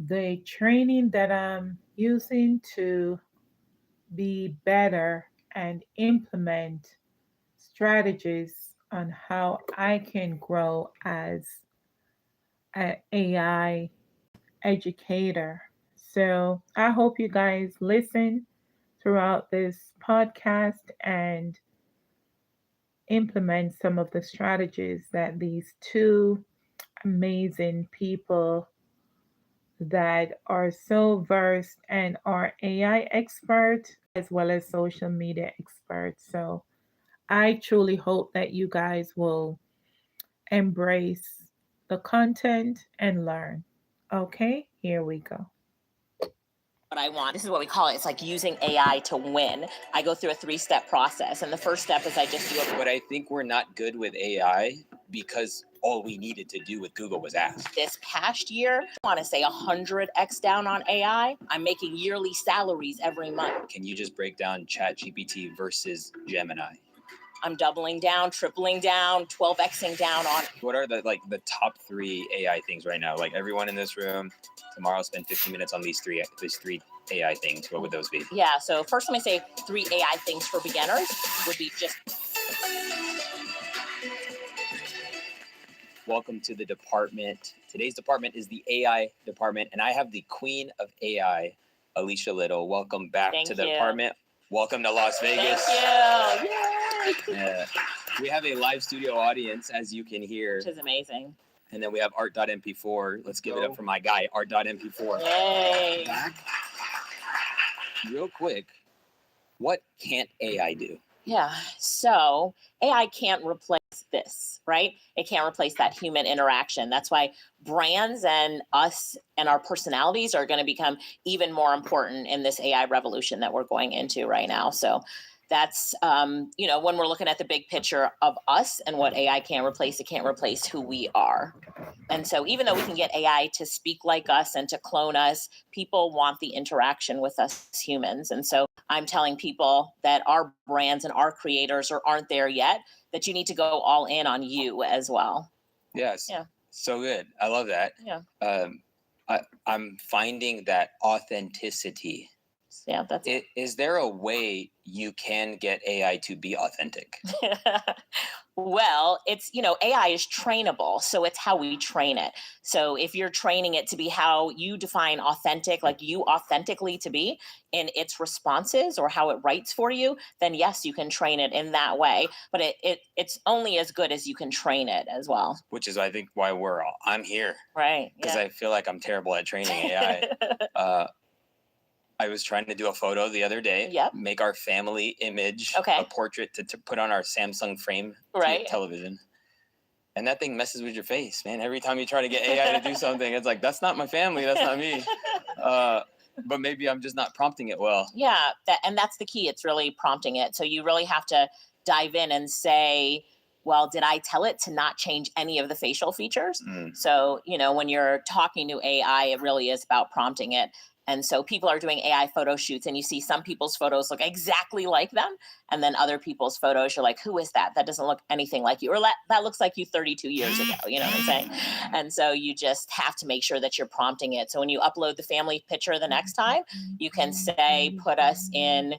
the training that I'm using to be better and implement strategies on how I can grow as an AI educator. So I hope you guys listen throughout this podcast and implement some of the strategies that these two amazing people that are so versed and are AI experts as well as social media experts. So I truly hope that you guys will embrace the content and learn. Okay, here we go. What I want. This is what we call it. It's like using AI to win. I go through a 3-step process, and the first step is I just do it. But I think we're not good with AI because all we needed to do with Google was ask. This past year, I want to say 100x down on AI. I'm making yearly salaries every month. Can you just break down ChatGPT versus Gemini? I'm doubling down, tripling down, 12xing down on. What are the top 3 AI things right now? Like everyone in this room, tomorrow spend 15 minutes on these three AI things. What would those be? Yeah, so first let me say 3 AI things for beginners would be just. Welcome to the department. Today's department is the AI department, and I have the queen of AI, Alicia Little. Welcome back to the department. Welcome to Las Vegas. Thank you. Yay. We have a live studio audience, as you can hear. Which is amazing. And then we have art.mp4. Let's give it up for my guy, art.mp4. Yay. Back. Real quick, what can't AI do? Yeah, so AI can't replace this, right? It can't replace that human interaction. That's why brands and us and our personalities are going to become even more important in this AI revolution that we're going into right now. So that's, when we're looking at the big picture of us and what AI can't replace, it can't replace who we are. And so even though we can get AI to speak like us and to clone us, people want the interaction with us humans. And so I'm telling people that our brands and our creators aren't there yet, that you need to go all in on you as well. Yes. Yeah. So good. I love that. Yeah. I'm finding that authenticity. Yeah, that's it. Is there a way you can get AI to be authentic? Well, it's, AI is trainable. So it's how we train it. So if you're training it to be how you define authentic, like you authentically to be in its responses or how it writes for you, then yes, you can train it in that way. But it's only as good as you can train it as well. Which is, I think, why I'm here. Right. Because I feel like I'm terrible at training AI. I was trying to do a photo the other day, make our family image, a portrait to put on our Samsung frame television. And that thing messes with your face, man. Every time you try to get AI to do something, it's like, that's not my family. That's not me. But maybe I'm just not prompting it well. Yeah, and that's the key. It's really prompting it. So you really have to dive in and say, well, did I tell it to not change any of the facial features? So, when you're talking to AI, it really is about prompting it. And so people are doing AI photo shoots and you see some people's photos look exactly like them. And then other people's photos, you're like, who is that? That doesn't look anything like you. Or that looks like you 32 years ago. You know what I'm saying? And so you just have to make sure that you're prompting it. So when you upload the family picture the next time, you can say, put us in,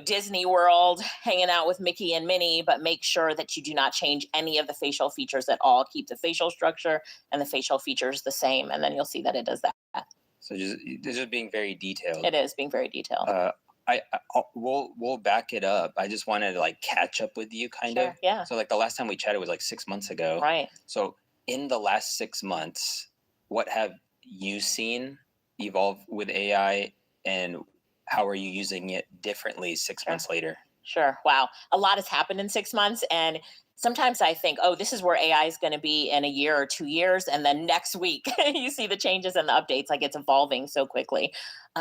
Disney World, hanging out with Mickey and Minnie, but make sure that you do not change any of the facial features at all. Keep the facial structure and the facial features the same. And then you'll see that it does that. So just being very detailed. It is being very detailed. We'll back it up. I just wanted to catch up with you kind of. Yeah. So the last time we chatted was 6 months ago. Right. So in the last 6 months, what have you seen evolve with AI and how are you using it differently 6 months later? Sure. Wow. A lot has happened in 6 months. And sometimes I think, this is where AI is going to be in a year or 2 years. And then next week, you see the changes and the updates, it's evolving so quickly.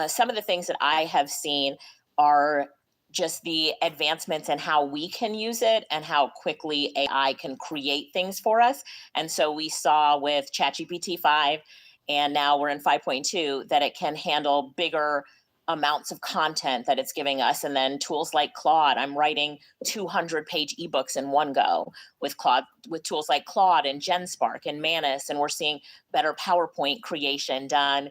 Some of the things that I have seen are just the advancements in how we can use it and how quickly AI can create things for us. And so we saw with ChatGPT 5, and now we're in 5.2, that it can handle bigger amounts of content that it's giving us. And then tools like Claude, I'm writing 200-page ebooks in one go with tools like Claude and GenSpark and Manus, and we're seeing better PowerPoint creation done.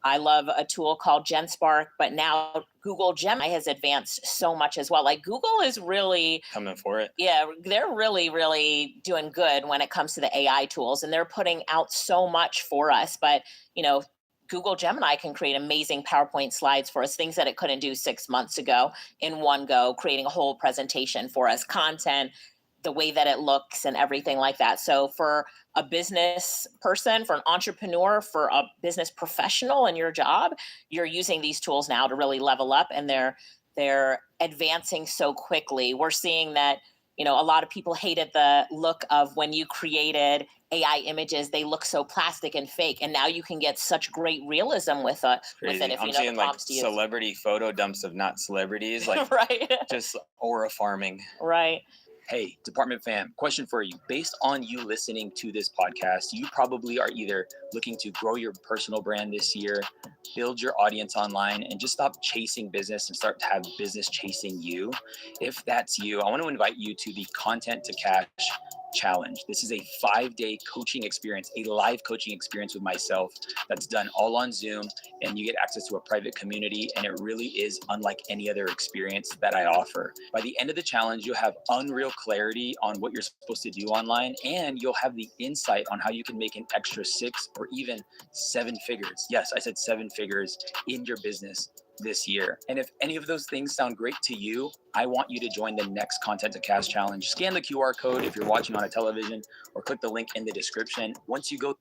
I love a tool called GenSpark, but now Google Gemini has advanced so much as well. Like Google is really coming for it. Yeah, they're really, really doing good when it comes to the AI tools, and they're putting out so much for us. But, Google Gemini can create amazing PowerPoint slides for us, things that it couldn't do 6 months ago in one go, creating a whole presentation for us, content, the way that it looks and everything like that. So for a business person, for an entrepreneur, for a business professional in your job, you're using these tools now to really level up, and they're advancing so quickly. We're seeing that, a lot of people hated the look of when you created AI images, they look so plastic and fake. And now you can get such great realism with it if I'm you know seeing the like prompts to use. celebrity photo dumps of not celebrities, like right. just aura farming. Right. Hey, Department fam, question for you. Based on you listening to this podcast, you probably are either looking to grow your personal brand this year, build your audience online, and just stop chasing business and start to have business chasing you. If that's you, I want to invite you to the Content to Cash Challenge. This is a 5-day coaching experience, a live coaching experience with myself that's done all on Zoom, and you get access to a private community, and it really is unlike any other experience that I offer. By the end of the challenge, you'll have unreal clarity on what you're supposed to do online, and you'll have the insight on how you can make an extra 6 or even 7 figures. Yes, I said 7 figures in your business this year. And if any of those things sound great to you, I want you to join the next Content to Cash Challenge. Scan the QR code if you're watching on a television, or click the link in the description. Once you go,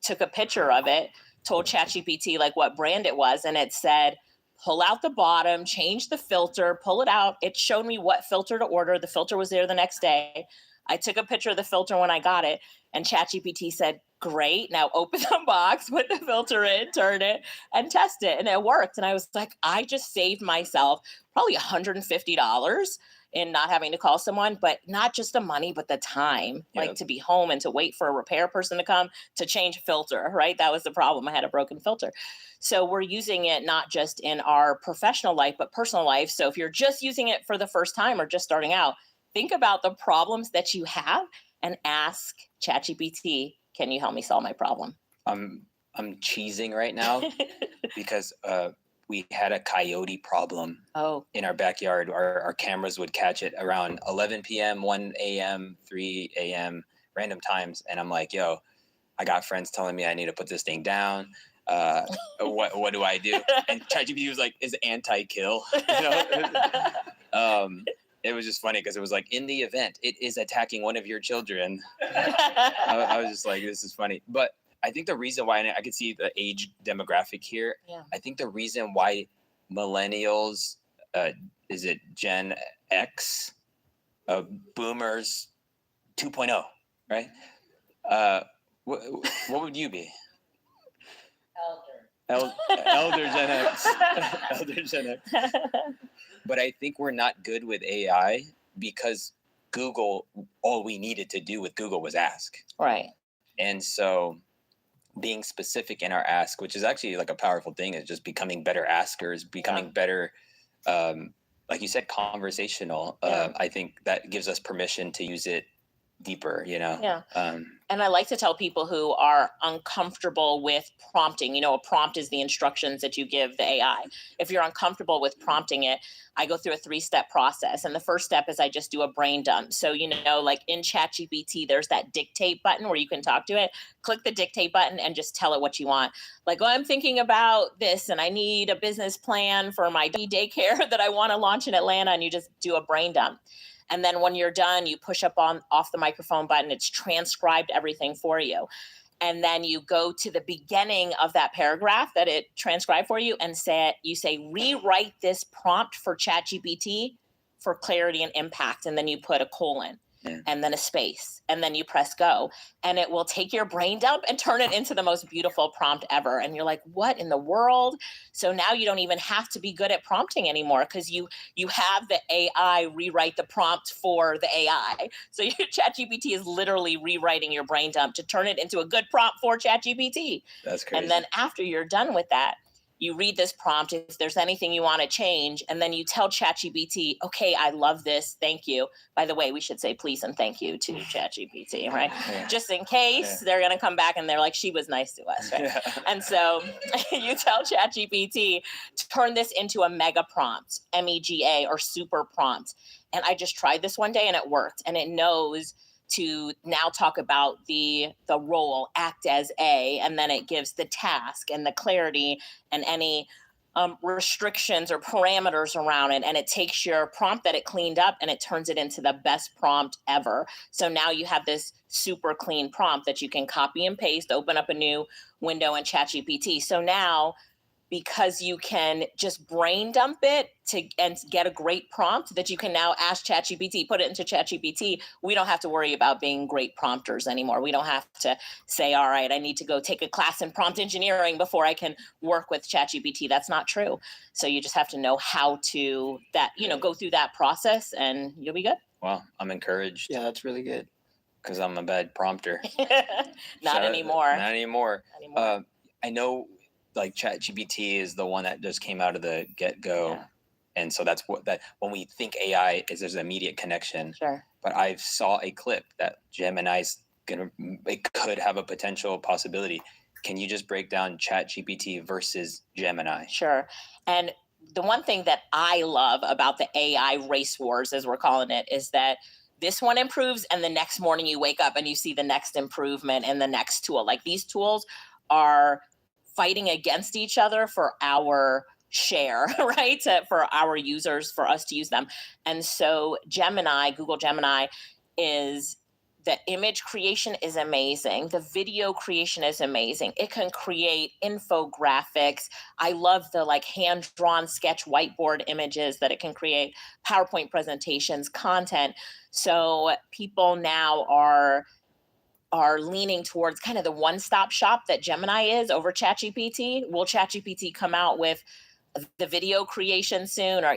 took a picture of it, told ChatGPT like what brand it was, and it said, pull out the bottom, change the filter, pull it out. It showed me what filter to order. The filter was there the next day. I took a picture of the filter when I got it, and ChatGPT said, great, now open the box, put the filter in, turn it, and test it. And it worked. And I was like, I just saved myself probably $150 in not having to call someone, but not just the money, but the time, like to be home and to wait for a repair person to come to change a filter, right? That was the problem. I had a broken filter. So we're using it not just in our professional life, but personal life. So if you're just using it for the first time or just starting out, think about the problems that you have and ask ChatGPT, can you help me solve my problem? I'm cheesing right now because we had a coyote problem in our backyard. Our cameras would catch it around 11 p.m., 1 a.m., 3 a.m., random times. And I'm like, yo, I got friends telling me I need to put this thing down. What do I do? And ChatGPT was like, is anti-kill. It was just funny because it was like, in the event it is attacking one of your children. I was just like, this is funny. But I think the reason why, and I could see the age demographic here. Yeah. I think the reason why millennials, is it Gen X, boomers 2.0, right? What would you be? Elder Gen X. Elder Gen X. But I think we're not good with AI because Google, all we needed to do with Google was ask. Right. And so being specific in our ask, which is actually like a powerful thing, is just becoming better askers, becoming better, like you said, conversational. I think that gives us permission to use it deeper, Yeah. And I like to tell people who are uncomfortable with prompting, a prompt is the instructions that you give the AI. If you're uncomfortable with prompting it, I go through a 3-step process. And the first step is I just do a brain dump. So, like in ChatGPT, there's that dictate button where you can talk to it. Click the dictate button and just tell it what you want. Like, I'm thinking about this and I need a business plan for my daycare that I want to launch in Atlanta. And you just do a brain dump. And then when you're done, you push off the microphone button. It's transcribed everything for you. And then you go to the beginning of that paragraph that it transcribed for you and say, rewrite this prompt for ChatGPT for clarity and impact. And then you put a colon. And then a space, and then you press go, and it will take your brain dump and turn it into the most beautiful prompt ever. And you're like, what in the world? So now you don't even have to be good at prompting anymore because you have the AI rewrite the prompt for the AI. So your ChatGPT is literally rewriting your brain dump to turn it into a good prompt for ChatGPT. That's crazy. And then after you're done with that, you read this prompt, if there's anything you want to change, and then you tell ChatGPT, okay, I love this, thank you. By the way, we should say please and thank you to ChatGPT, right? Yeah. Just in case they're going to come back and they're like, she was nice to us, right? Yeah. And so you tell ChatGPT to turn this into a mega prompt, MEGA or super prompt. And I just tried this one day and it worked. And it knows to now talk about the role, act as A, and then it gives the task and the clarity and any restrictions or parameters around it. And it takes your prompt that it cleaned up and it turns it into the best prompt ever. So now you have this super clean prompt that you can copy and paste, open up a new window in ChatGPT. So now, because you can just brain dump it and get a great prompt that you can now ask ChatGPT, put it into ChatGPT. We don't have to worry about being great prompters anymore. We don't have to say, all right, I need to go take a class in prompt engineering before I can work with ChatGPT. That's not true. So you just have to know how to go through that process and you'll be good. Wow, I'm encouraged. Yeah, that's really good. Because I'm a bad prompter. Not anymore. Not anymore. I know like ChatGPT is the one that just came out of the get-go. Yeah. And so that's when we think AI is, there's an immediate connection. Sure. But I saw a clip that it could have a potential possibility. Can you just break down ChatGPT versus Gemini? Sure. And the one thing that I love about the AI race wars, as we're calling it, is that this one improves and the next morning you wake up and you see the next improvement in the next tool. Like these tools are fighting against each other for our share, right? For our users, for us to use them. And so Google Gemini the image creation is amazing. The video creation is amazing. It can create infographics. I love the hand-drawn sketch whiteboard images that it can create, PowerPoint presentations, content. So people now are leaning towards kind of the one-stop shop that Gemini is over ChatGPT. Will ChatGPT come out with the video creation soon, or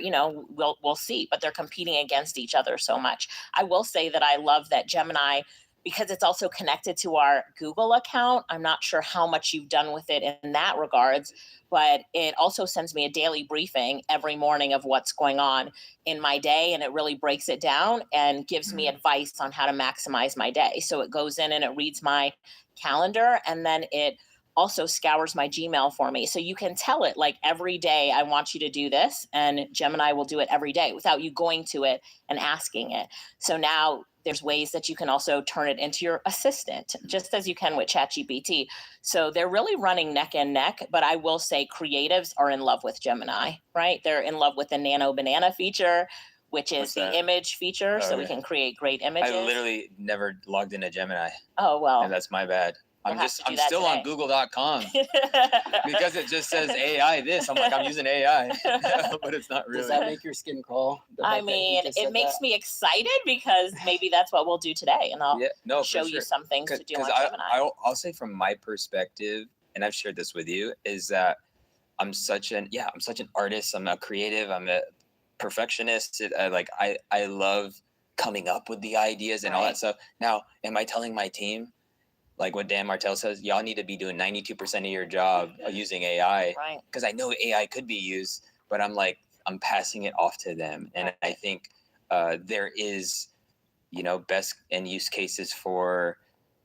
we'll see, but they're competing against each other so much. I will say that I love that Gemini, because it's also connected to our Google account. I'm not sure how much you've done with it in that regards, but it also sends me a daily briefing every morning of what's going on in my day, and it really breaks it down and gives me advice on how to maximize my day. So it goes in and it reads my calendar, and then it also scours my Gmail for me. So you can tell it every day, I want you to do this, and Gemini will do it every day without you going to it and asking it. So now there's ways that you can also turn it into your assistant, just as you can with ChatGPT. So they're really running neck and neck, but I will say creatives are in love with Gemini, right? They're in love with the Nano Banana feature, which is the image feature. So we can create great images. I literally never logged into Gemini. Oh, well. And that's my bad. I'm still on google.com because it just says AI this. I'm like, I'm using AI, but it's not really. Does that make your skin crawl? I mean, it makes me excited because maybe that's what we'll do today. And I'll show you some things to do on Gemini. I'll say from my perspective, and I've shared this with you, is that I'm such an artist. I'm a creative. I'm a perfectionist. I love coming up with the ideas and all that stuff. Now, am I telling my team, like what Dan Martell says, y'all need to be doing 92% of your job using AI, because I know AI could be used, but I'm passing it off to them. And I think there is, best and use cases for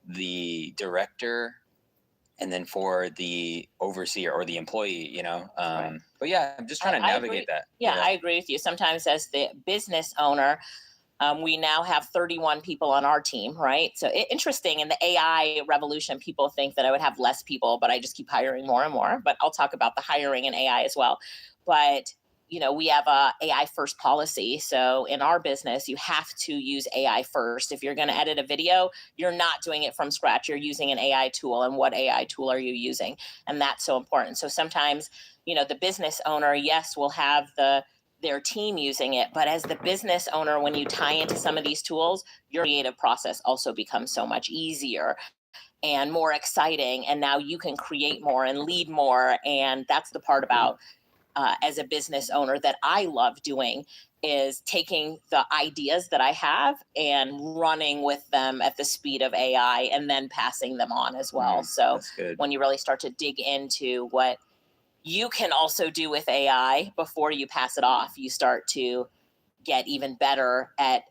the director and then for the overseer or the employee, But yeah, I'm just trying to navigate that. Yeah, I agree with you. Sometimes as the business owner, we now have 31 people on our team, right? So interesting, in the AI revolution, people think that I would have less people, but I just keep hiring more and more. But I'll talk about the hiring in AI as well. But, we have a AI first policy. So in our business, you have to use AI first. If you're going to edit a video, you're not doing it from scratch. You're using an AI tool. And what AI tool are you using? And that's so important. So sometimes, the business owner, yes, will have their team using it. But as the business owner, when you tie into some of these tools, your creative process also becomes so much easier and more exciting. And now you can create more and lead more. And that's the part about as a business owner that I love doing, is taking the ideas that I have and running with them at the speed of AI and then passing them on as well. So when you really start to dig into what you can also do with AI before you pass it off. You start to get even better at,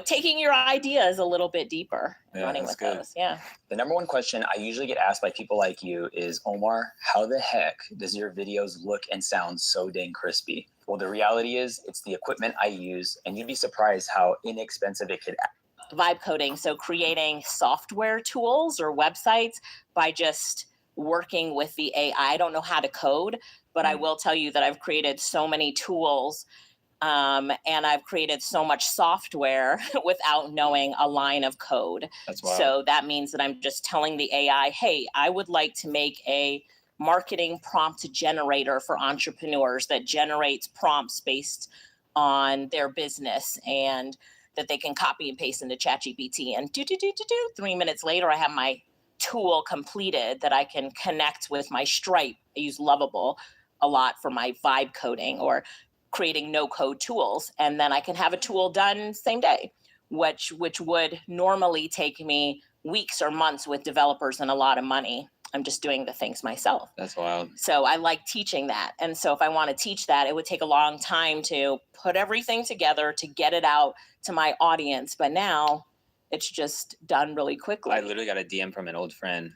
taking your ideas a little bit deeper and running with those. Yeah. The number one question I usually get asked by people like you is, Omar, how the heck does your videos look and sound so dang crispy? Well, the reality is it's the equipment I use, and you'd be surprised how inexpensive it could. Vibe coding. So creating software tools or websites by just working with the AI. I don't know how to code, but I will tell you that I've created so many tools and I've created so much software without knowing a line of code. That's wild. So that means that I'm just telling the AI, hey, I would like to make a marketing prompt generator for entrepreneurs that generates prompts based on their business and that they can copy and paste into ChatGPT. And 3 minutes later, I have my tool completed that I can connect with my Stripe. I use Lovable a lot for my vibe coding or creating no-code tools, and then I can have a tool done same day, which would normally take me weeks or months with developers and a lot of money. I'm just doing the things myself. That's wild. So I like teaching that. And so if I want to teach that, it would take a long time to put everything together to get it out to my audience. But now it's just done really quickly. I literally got a DM from an old friend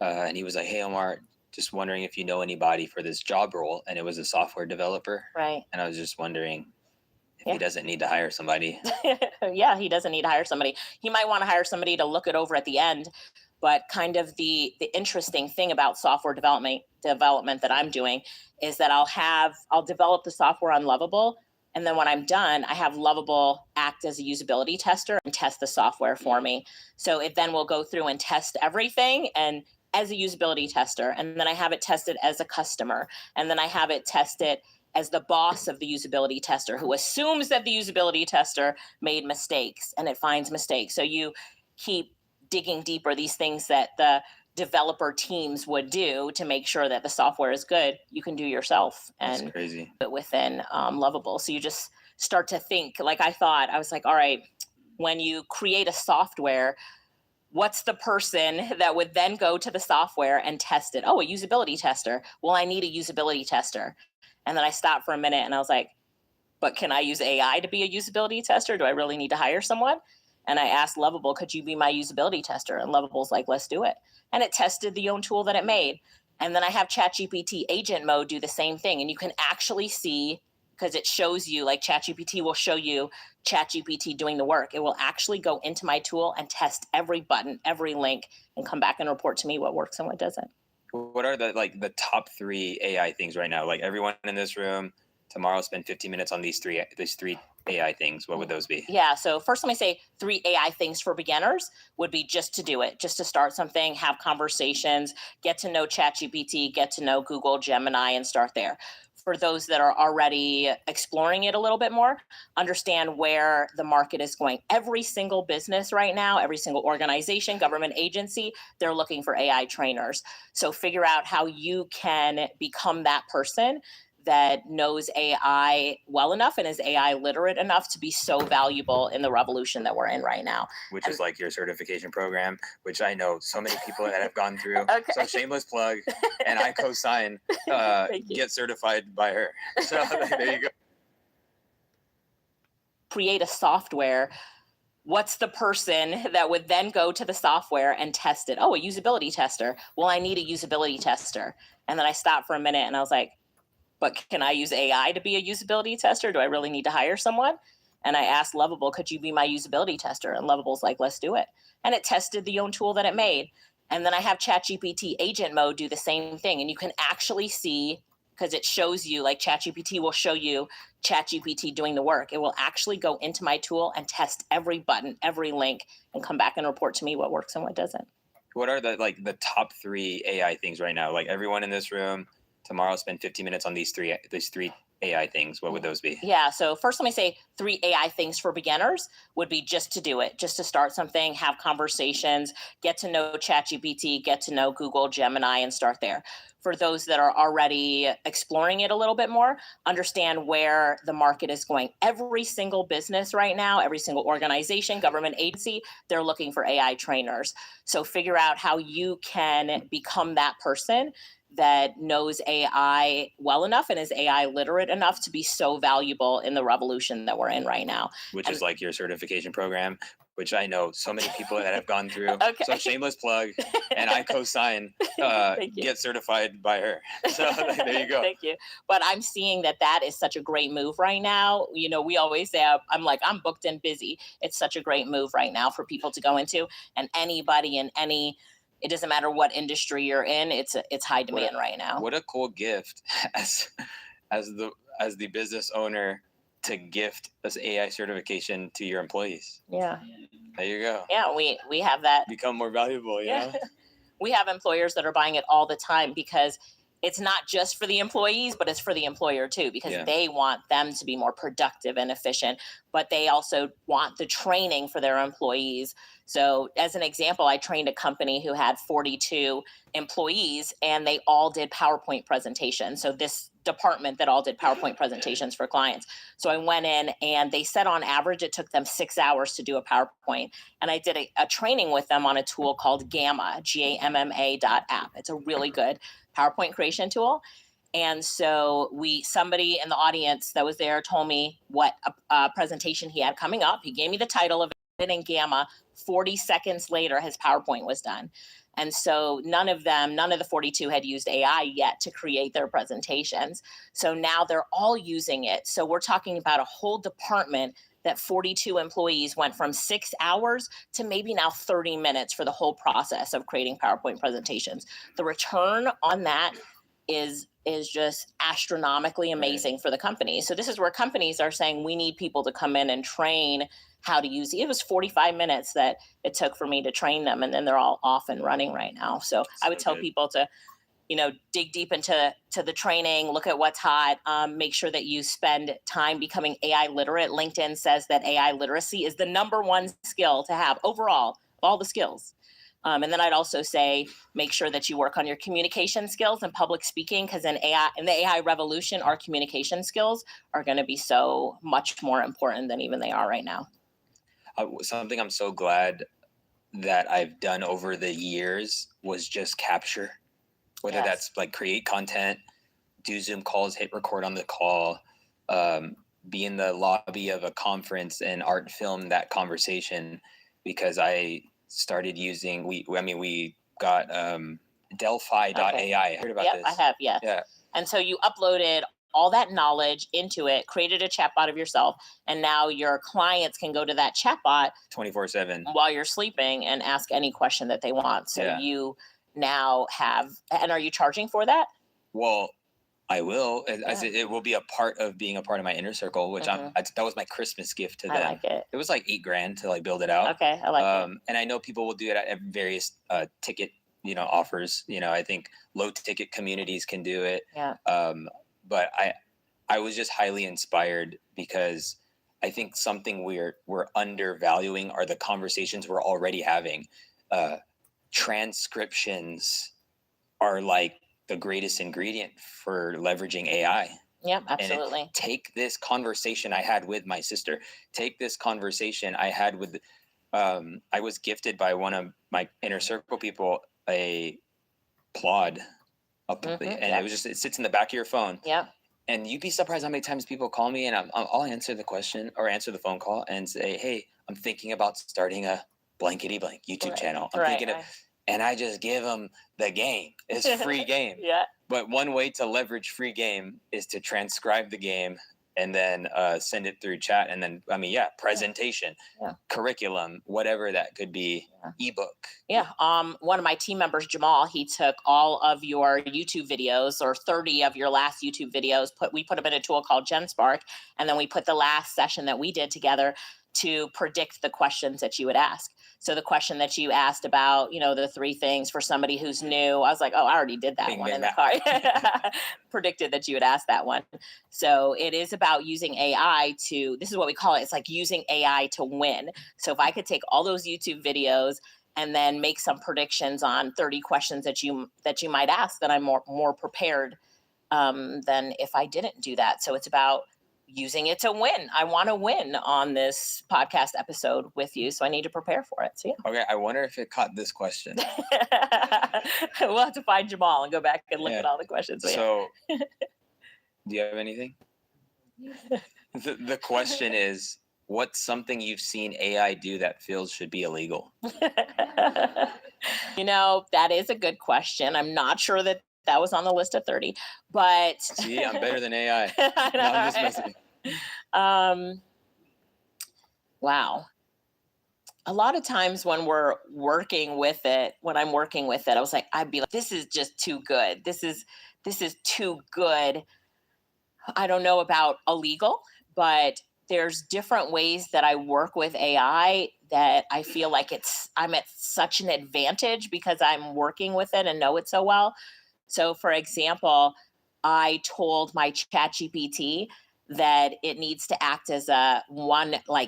and he was like, hey, Omar, just wondering if you know anybody for this job role. And it was a software developer. Right. And I was just wondering if he doesn't need to hire somebody. Yeah, he doesn't need to hire somebody. He might want to hire somebody to look it over at the end. But kind of the interesting thing about software development that I'm doing is that I'll develop the software on Lovable. And then when I'm done, I have Lovable act as a usability tester and test the software for me. So it then will go through and test everything and as a usability tester. And then I have it tested as a customer. And then I have it tested as the boss of the usability tester who assumes that the usability tester made mistakes and it finds mistakes. So you keep digging deeper, these things that the developer teams would do to make sure that the software is good, you can do yourself. And that's crazy. Within Lovable. So you just start to think, like I was like, all right, when you create a software, what's the person that would then go to the software and test it? Oh, a usability tester. Well, I need a usability tester. And then I stopped for a minute and I was like, but can I use AI to be a usability tester? Do I really need to hire someone? And I asked Lovable, could you be my usability tester? And Lovable's like, let's do it. And it tested the own tool that it made. And then I have ChatGPT agent mode do the same thing. And you can actually see, because it shows you, like ChatGPT will show you ChatGPT doing the work. It will actually go into my tool and test every button, every link, and come back and report to me what works and what doesn't. What are the top 3 AI things right now? Like everyone in this room, tomorrow spend 15 minutes on these three AI things. What would those be? Yeah. So first, let me say 3 AI things for beginners would be just to do it, just to start something, have conversations, get to know ChatGPT, get to know Google Gemini, and start there. For those that are already exploring it a little bit more, understand where the market is going. Every single business right now, every single organization, government agency, they're looking for AI trainers. So figure out how you can become that person that knows AI well enough and is AI literate enough to be so valuable in the revolution that we're in right now. Which is like your certification program, which I know so many people that have gone through. Okay. So shameless plug, and I co-sign, get certified by her. So there you go. Create a software. What's the person that would then go to the software and test it? Oh, a usability tester. Well, I need a usability tester. And then I stopped for a minute and I was like, but can I use AI to be a usability tester? Do I really need to hire someone? And I asked Lovable, could you be my usability tester? And Lovable's like, let's do it. And it tested the own tool that it made. And then I have ChatGPT agent mode do the same thing. And you can actually see, because it shows you, like ChatGPT will show you ChatGPT doing the work. It will actually go into my tool and test every button, every link, and come back and report to me what works and what doesn't. What are the top 3 AI things right now? Like everyone in this room, tomorrow spend 15 minutes on these three AI things. What would those be? Yeah. So first, let me say 3 AI things for beginners would be just to do it, just to start something, have conversations, get to know ChatGPT, get to know Google Gemini, and start there. For those that are already exploring it a little bit more, understand where the market is going. Every single business right now, every single organization, government agency, they're looking for AI trainers. So figure out how you can become that person that knows AI well enough and is AI literate enough to be so valuable in the revolution that we're in right now. Which is like your certification program, which I know so many people that have gone through. Okay. So shameless plug, and I co-sign, get certified by her. So there you go. Thank you. But I'm seeing that is such a great move right now. You know, we always say, I'm booked and busy. It's such a great move right now for people to go into, and anybody in it doesn't matter what industry you're in, it's high demand right now. What a cool gift as the business owner to gift this AI certification to your employees. Yeah. There you go. Yeah, we have that. Become more valuable, yeah. We have employers that are buying it all the time because it's not just for the employees, but it's for the employer too, because they want them to be more productive and efficient, but they also want the training for their employees. So as an example, I trained a company who had 42 employees and they all did PowerPoint presentations. So this department that all did PowerPoint presentations for clients. So I went in and they said on average, it took them 6 hours to do a PowerPoint. And I did a training with them on a tool called Gamma, GAMMA.app. It's a really good PowerPoint creation tool. And so somebody in the audience that was there told me what a presentation he had coming up. He gave me the title of it in Gamma. 40 seconds later, his PowerPoint was done. And so none of the 42 had used AI yet to create their presentations. So now they're all using it. So we're talking about a whole department that 42 employees went from 6 hours to maybe now 30 minutes for the whole process of creating PowerPoint presentations. The return on that is just astronomically amazing for the company. So this is where companies are saying we need people to come in and train how to use it. It was 45 minutes that it took for me to train them, and then they're all off and running right now. So I would tell people to, dig deep into the training, look at what's hot, make sure that you spend time becoming AI literate. LinkedIn says that AI literacy is the #1 skill to have overall, of all the skills. And then I'd also say, make sure that you work on your communication skills and public speaking, because in the AI revolution, our communication skills are going to be so much more important than even they are right now. Something I'm so glad that I've done over the years was just capture, whether that's like create content, do Zoom calls, hit record on the call, be in the lobby of a conference and art film that conversation, because I started using, we got Delphi.ai. Heard about this? I have, yes. Yeah. And so you uploaded all that knowledge into it, created a chatbot of yourself, and now your clients can go to that chatbot 24/7 while you're sleeping and ask any question that they want. So you now have, and are you charging for that? Well, I will. It will be a part of being a part of my inner circle, which that was my Christmas gift to them. I like it. It was like $8,000 to like build it out. Okay, I like it. And I know people will do it at various ticket, offers. I think low ticket communities can do it. Yeah. But I was just highly inspired because I think something we're undervaluing are the conversations we're already having. Transcriptions are like the greatest ingredient for leveraging AI. Yep, absolutely. And take this conversation I had with my sister. Take this conversation I had with, I was gifted by one of my inner circle people a Plod. And it sits in the back of your phone. Yeah. And you'd be surprised how many times people call me and I'll answer the question or answer the phone call and say, hey, I'm thinking about starting a blankety blank YouTube channel. I'm thinking of, and I just give them the game. It's free game. Yeah. But one way to leverage free game is to transcribe the game and then send it through chat. And then, presentation, curriculum, whatever that could be, ebook. Yeah. One of my team members, Jamal, he took all of your YouTube videos or 30 of your last YouTube videos, we put them in a tool called GenSpark. And then we put the last session that we did together to predict the questions that you would ask. So the question that you asked about, the 3 things for somebody who's new, I was like, oh, I already did that one in the car. Predicted that you would ask that one. So it is about using AI this is what we call it. It's like using AI to win. So if I could take all those YouTube videos and then make some predictions on 30 questions that you might ask, then I'm more prepared than if I didn't do that. So it's about using it to win. I want to win on this podcast episode with you, so I need to prepare for it. So yeah. Okay, I wonder if it caught this question. We'll have to find Jamal and go back and look at all the questions. So, do you have anything? The question is, what's something you've seen AI do that feels should be illegal? That is a good question. I'm not sure that was on the list of 30, but see, I'm better than AI. No, I'm just messing. Wow. A lot of times when I'm working with it, I was like, I'd be like, this is just too good. This is too good. I don't know about illegal, but there's different ways that I work with AI that I feel like I'm at such an advantage because I'm working with it and know it so well. So for example, I told my ChatGPT that it needs to act as a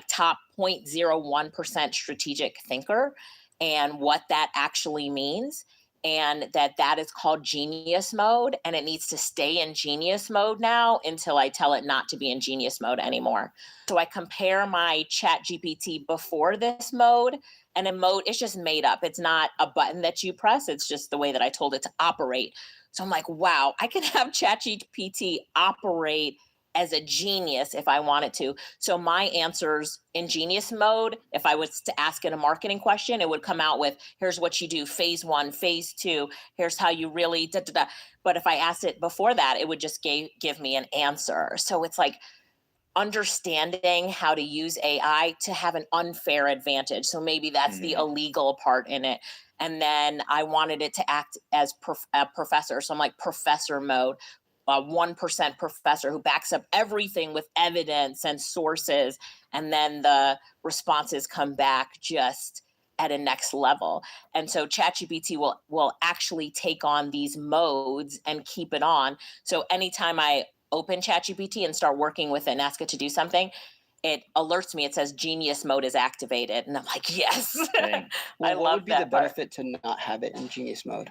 top 0.01% strategic thinker, and what that actually means, and that is called genius mode, and it needs to stay in genius mode now until I tell it not to be in genius mode anymore. So I compare my ChatGPT before this mode, and in mode, it's just made up. It's not a button that you press. It's just the way that I told it to operate. So I'm like, wow, I can have ChatGPT operate as a genius if I wanted to. So my answers in genius mode, if I was to ask it a marketing question, it would come out with, here's what you do, phase 1, phase 2, here's how you really da, da, da. But if I asked it before that, it would just give me an answer. So it's like understanding how to use AI to have an unfair advantage. So maybe that's the illegal part in it. And then I wanted it to act as a professor. So I'm like professor mode. 1% professor who backs up everything with evidence and sources, and then the responses come back just at a next level. And so ChatGPT will actually take on these modes and keep it on. So anytime I open ChatGPT and start working with it and ask it to do something, it alerts me. It says genius mode is activated, and I'm like, yes. Well, what would be the benefit to not have it in genius mode?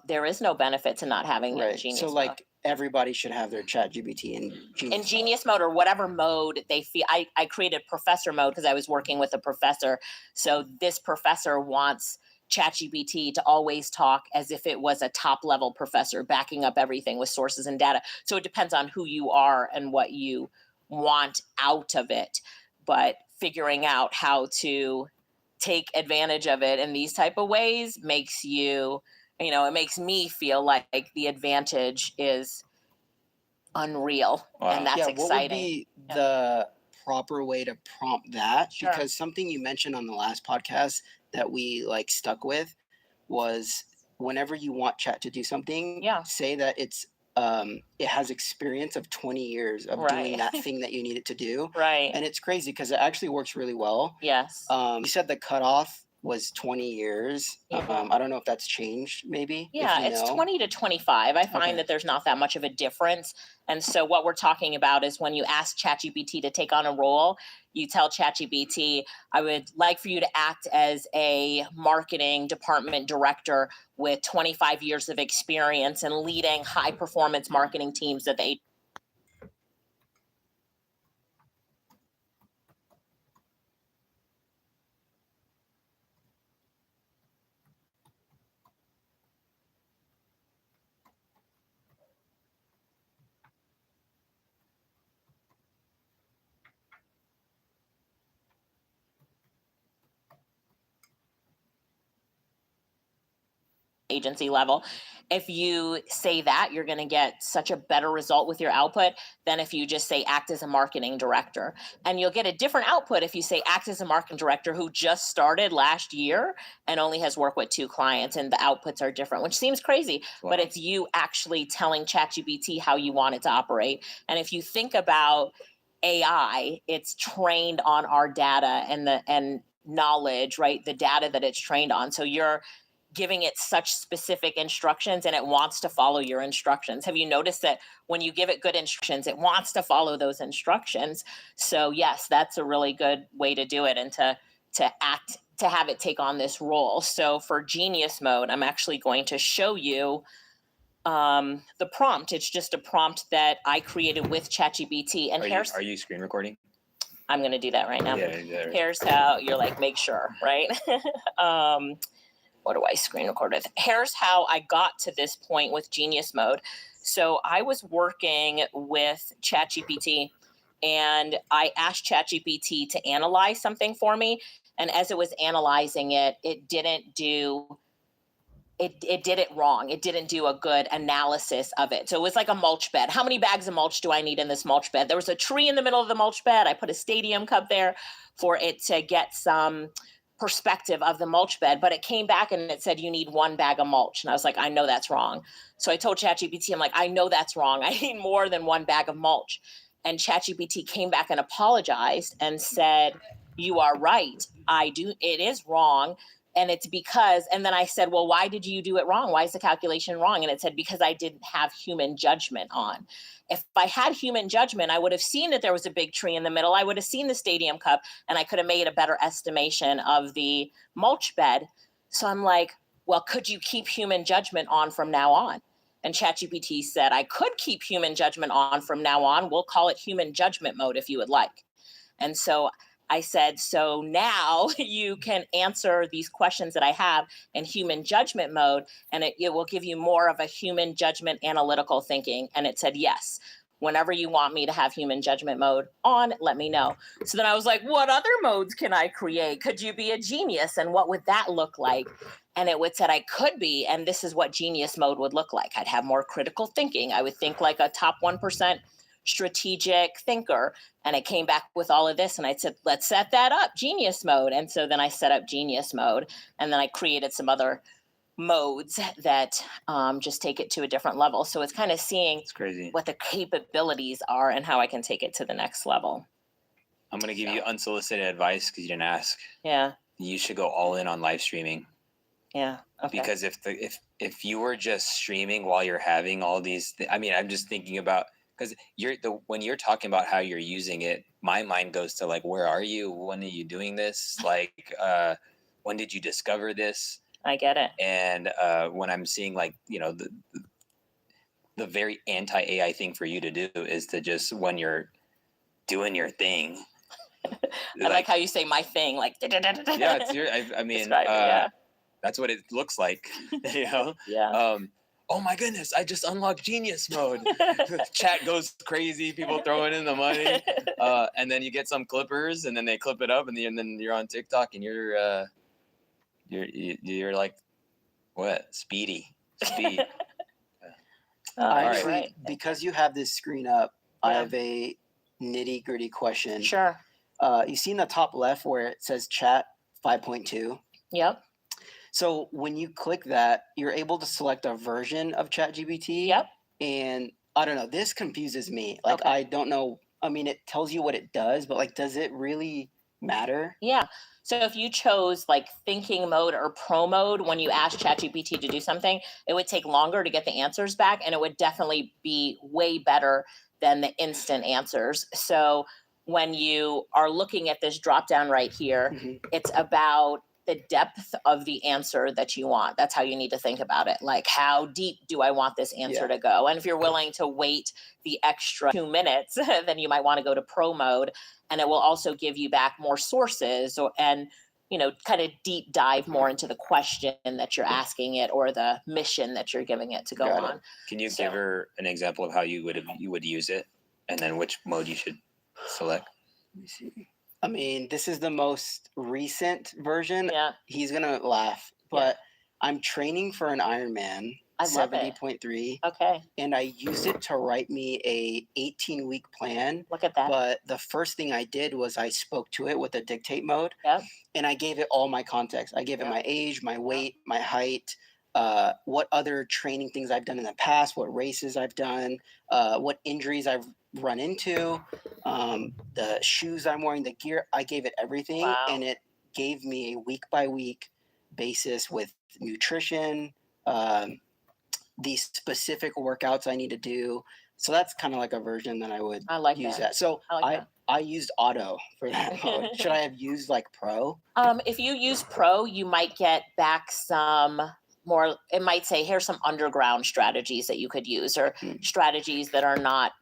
There is no benefit to not having it in genius mode. So like everybody should have their ChatGPT in genius mode or whatever mode they feel. I created professor mode because I was working with a professor. So this professor wants ChatGPT to always talk as if it was a top level professor, backing up everything with sources and data. So it depends on who you are and what you want out of it. But figuring out how to take advantage of it in these type of ways makes you, it makes me feel like the advantage is unreal. Wow. And that's exciting. What would be the proper way to prompt that? Sure. Because something you mentioned on the last podcast that we stuck with was whenever you want chat to do something, say that it has experience of 20 years of doing that thing that you need it to do. Right. And it's crazy because it actually works really well. Yes. You said the cutoff was 20 years. I don't know if that's changed maybe. Yeah, it's 20 to 25. I find that there's not that much of a difference. And so what we're talking about is when you ask ChatGPT to take on a role, you tell ChatGPT, I would like for you to act as a marketing department director with 25 years of experience and leading high performance marketing teams that they agency level. If you say that, you're going to get such a better result with your output than if you just say act as a marketing director. And you'll get a different output if you say act as a marketing director who just started last year and only has worked with 2 clients, and the outputs are different, which seems crazy. Wow. But it's you actually telling ChatGPT how you want it to operate. And if you think about AI, it's trained on our data and knowledge, right? The data that it's trained on. So you're giving it such specific instructions and it wants to follow your instructions. Have you noticed that when you give it good instructions, it wants to follow those instructions? So yes, that's a really good way to do it and to have it take on this role. So for genius mode, I'm actually going to show you the prompt. It's just a prompt that I created with ChatGPT. And are you screen recording? I'm going to do that right now. Yeah. Here's how you're like, make sure, right? What do I screen record with? Here's how I got to this point with Genius Mode. So I was working with ChatGPT and I asked ChatGPT to analyze something for me. And as it was analyzing it, it did it wrong. It didn't do a good analysis of it. So it was like a mulch bed. How many bags of mulch do I need in this mulch bed? There was a tree in the middle of the mulch bed. I put a stadium cup there for it to get some perspective of the mulch bed, but it came back and it said, you need 1 bag of mulch. And I was like, I know that's wrong. So I told ChatGPT, I'm like, I know that's wrong. I need more than 1 bag of mulch. And ChatGPT came back and apologized and said, you are right. It is wrong. And it's because, and then I said, well, why did you do it wrong? Why is the calculation wrong? And it said, because I didn't have human judgment on. If I had human judgment, I would have seen that there was a big tree in the middle. I would have seen the stadium cup and I could have made a better estimation of the mulch bed. So I'm like, well, could you keep human judgment on from now on? And ChatGPT said, I could keep human judgment on from now on. We'll call it human judgment mode if you would like. And so I said, so now you can answer these questions that I have in human judgment mode, and it will give you more of a human judgment analytical thinking. And it said, yes, whenever you want me to have human judgment mode on, let me know. So then I was like, what other modes can I create? Could you be a genius? And what would that look like? And it would said I could be, and this is what genius mode would look like. I'd have more critical thinking. I would think like a top 1% strategic thinker. And it came back with all of this. And I said, let's set that up, genius mode. And so then I set up genius mode. And then I created some other modes that just take it to a different level. So it's kind of seeing what the capabilities are and how I can take it to the next level. I'm going to give you unsolicited advice because you didn't ask. Yeah. You should go all in on live streaming. Yeah. Okay. Because if you were just streaming while you're having all these, I'm just thinking about, because when you're talking about how you're using it, my mind goes to like, where are you? When are you doing this? Like, when did you discover this? I get it. And when I'm seeing like, the very anti-AI thing for you to do is to just, when you're doing your thing. I like how you say my thing, like. Yeah, it's that's what it looks like, Yeah. Oh my goodness, I just unlocked genius mode. Chat goes crazy, people throwing in the money. And then you get some clippers and then they clip it up and then you're on TikTok and you're like, what? Speed. Actually, because you have this screen up, I have a nitty gritty question. Sure. You see in the top left where it says chat 5.2? Yep. So when you click that, you're able to select a version of ChatGPT. Yep. And I don't know, this confuses me. Like, I don't know. I mean, it tells you what it does, but like, does it really matter? Yeah. So if you chose like thinking mode or pro mode, when you ask ChatGPT to do something, it would take longer to get the answers back. And it would definitely be way better than the instant answers. So when you are looking at this drop down right here, it's about the depth of the answer that you want. That's how you need to think about it. Like, how deep do I want this answer to go? And if you're willing to wait the extra 2 minutes, then you might want to go to pro mode, and it will also give you back more sources and kind of deep dive more into the question that you're asking it or the mission that you're giving it to go on. Can you give her an example of how you would use it, and then which mode you should select? Let me see. I mean, this is the most recent version. Yeah. He's going to laugh, but I'm training for an Ironman. I love 70.3. Okay. And I used it to write me a 18-week plan. Look at that. But the first thing I did was I spoke to it with the dictate mode. Yep. And I gave it all my context. I gave it my age, my weight, my height, what other training things I've done in the past, what races I've done, what injuries I've run into, the shoes I'm wearing, the gear. I gave it everything. Wow. And it gave me a week by week basis with nutrition, the specific workouts I need to do. So that's kind of like a version that I would use that. So I used auto for that mode. Should I have used like pro? If you use pro, you might get back some more, it might say, here's some underground strategies that you could use, or strategies that are not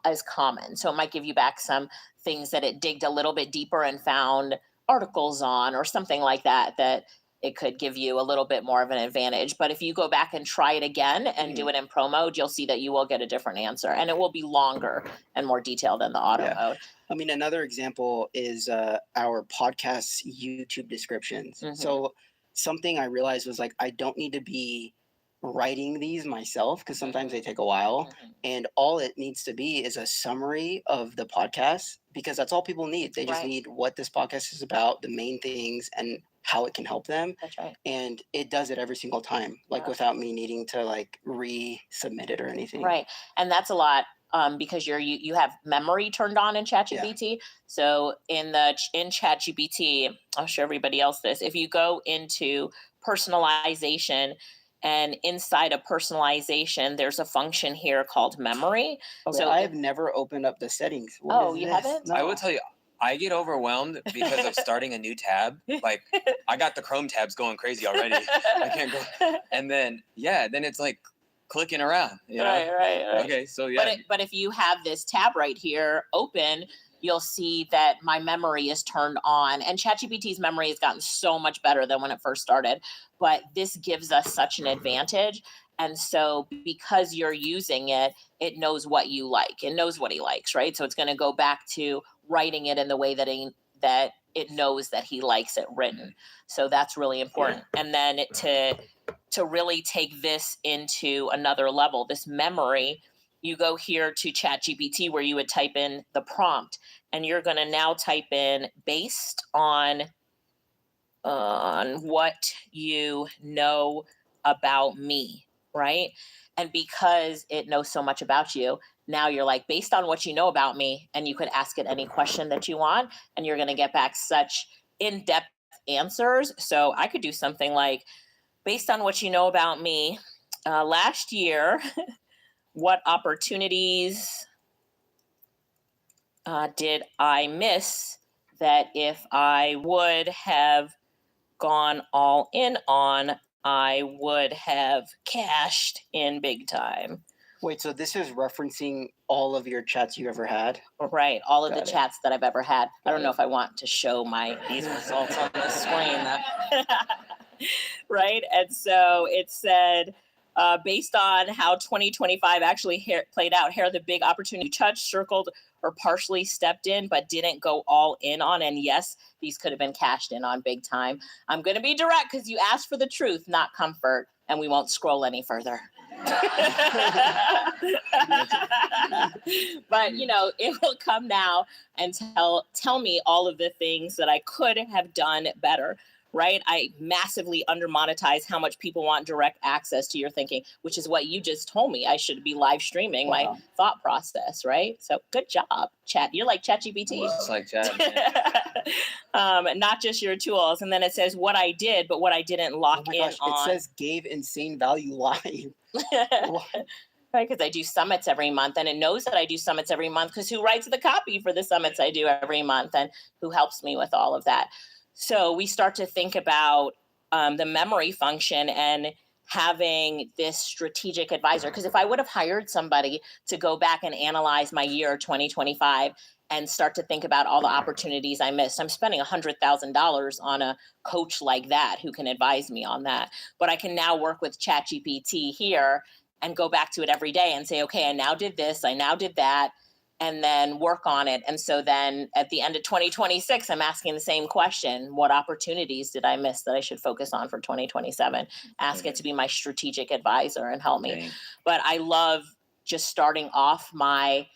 as common. So it might give you back some things that it digged a little bit deeper and found articles on, or something like that, that it could give you a little bit more of an advantage. But if you go back and try it again and do it in pro mode, you'll see that you will get a different answer, and it will be longer and more detailed than the auto mode. I mean, another example is our podcast YouTube descriptions. So something I realized was like, I don't need to be writing these myself, because sometimes they take a while, and all it needs to be is a summary of the podcast, because that's all people need. They just need what this podcast is about, the main things, and how it can help them. That's right. And it does it every single time, like without me needing to like resubmit it or anything. Right. And that's a lot, because you have memory turned on in ChatGPT. So in ChatGPT, I'll show everybody else this. If you go into personalization, and inside of personalization, there's a function here called memory. Okay, so I have never opened up the settings. You haven't? No. I will tell you, I get overwhelmed because of starting a new tab. Like, I got the Chrome tabs going crazy already. I can't go. And then, then it's like clicking around. You know? Right. Okay, so But if you have this tab right here open, you'll see that my memory is turned on. And ChatGPT's memory has gotten so much better than when it first started. But this gives us such an advantage. And so because you're using it, it knows what you like. It knows what he likes, right? So it's going to go back to writing it in the way that it knows that he likes it written. So that's really important. And then to really take this into another level, this memory, you go here to ChatGPT where you would type in the prompt, and you're going to now type in based on what you know about me, right? And because it knows so much about you, now you're like, based on what you know about me, and you could ask it any question that you want, and you're going to get back such in-depth answers. So I could do something like, based on what you know about me, last year, what opportunities did I miss that if I would have gone all in on, I would have cashed in big time? Wait, so this is referencing all of your chats you've ever had? Right, all of the chats that I've ever had. I don't know if I want to show these results on the screen. Right, and so it said, based on how 2025 actually played out, here are the big opportunities you touched, circled, or partially stepped in, but didn't go all in on. And yes, these could have been cashed in on big time. I'm going to be direct because you asked for the truth, not comfort, and we won't scroll any further. But, it will come now and tell me all of the things that I could have done better. Right? I massively undermonetize how much people want direct access to your thinking, which is what you just told me. I should be live streaming my thought process, right? So good job, Chat. You're like ChatGPT. It's like Chat. Not just your tools. And then it says what I did, but what I didn't lock in on. It says gave insane value live. Right, because I do summits every month, and it knows that I do summits every month because who writes the copy for the summits I do every month, and who helps me with all of that. So we start to think about the memory function and having this strategic advisor. Because if I would have hired somebody to go back and analyze my year 2025 and start to think about all the opportunities I missed, I'm spending $100,000 on a coach like that who can advise me on that. But I can now work with ChatGPT here and go back to it every day and say, okay, I now did this, I now did that, and then work on it. And so then at the end of 2026, I'm asking the same question. What opportunities did I miss that I should focus on for 2027? Ask it to be my strategic advisor and help me. But I love just starting off my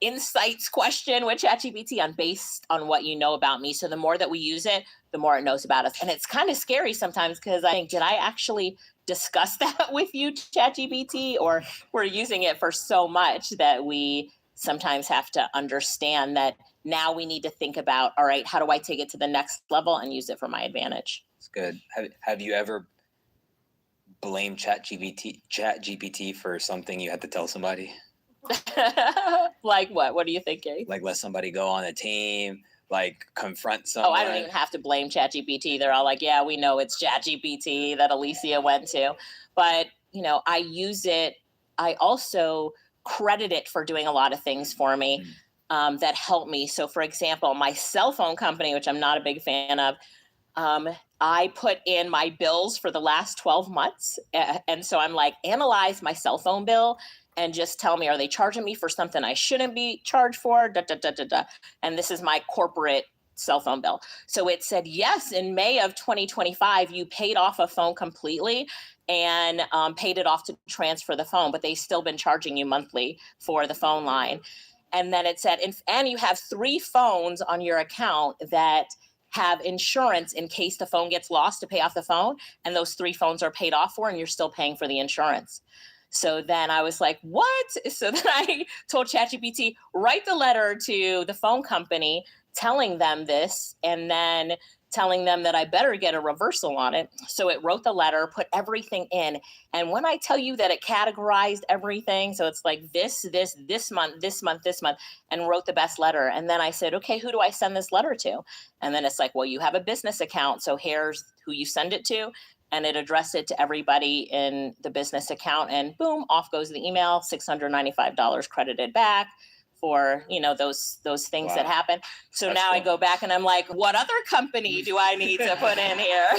insights question with ChatGPT on based on what you know about me. So the more that we use it, the more it knows about us. And it's kind of scary sometimes because I think, did I actually discuss that with you, ChatGPT? Or we're using it for so much that we sometimes have to understand that now we need to think about, all right, how do I take it to the next level and use it for my advantage? It's good. Have you ever blamed ChatGPT for something you had to tell somebody? Like what? What are you thinking? Like let somebody go on a team, like confront someone? Oh, I don't even have to blame ChatGPT. They're all like, yeah, we know it's ChatGPT that Alicia went to. But, you know, I use it. I also credit it for doing a lot of things for me that help me. So, for example, my cell phone company, which I'm not a big fan of, I put in my bills for the last 12 months. And so I'm like, analyze my cell phone bill and just tell me, are they charging me for something I shouldn't be charged for? Da, da, da, da, da. And this is my corporate cell phone bill. So it said, yes, in May of 2025, you paid off a phone completely and paid it off to transfer the phone, but they've still been charging you monthly for the phone line. And then it said, and you have 3 phones on your account that have insurance in case the phone gets lost to pay off the phone. And those 3 phones are paid off for, and you're still paying for the insurance. So then I was like, what? So then I told ChatGPT, write the letter to the phone company telling them this, and then telling them that I better get a reversal on it. So it wrote the letter, put everything in. And when I tell you that it categorized everything, so it's like this month, and wrote the best letter. And then I said, okay, who do I send this letter to? And then it's like, well, you have a business account, so here's who you send it to. And it addressed it to everybody in the business account, and boom, off goes the email, $695 credited back for, you know, those things that happen. So that's now cool. I go back and I'm like, what other company do I need to put in here?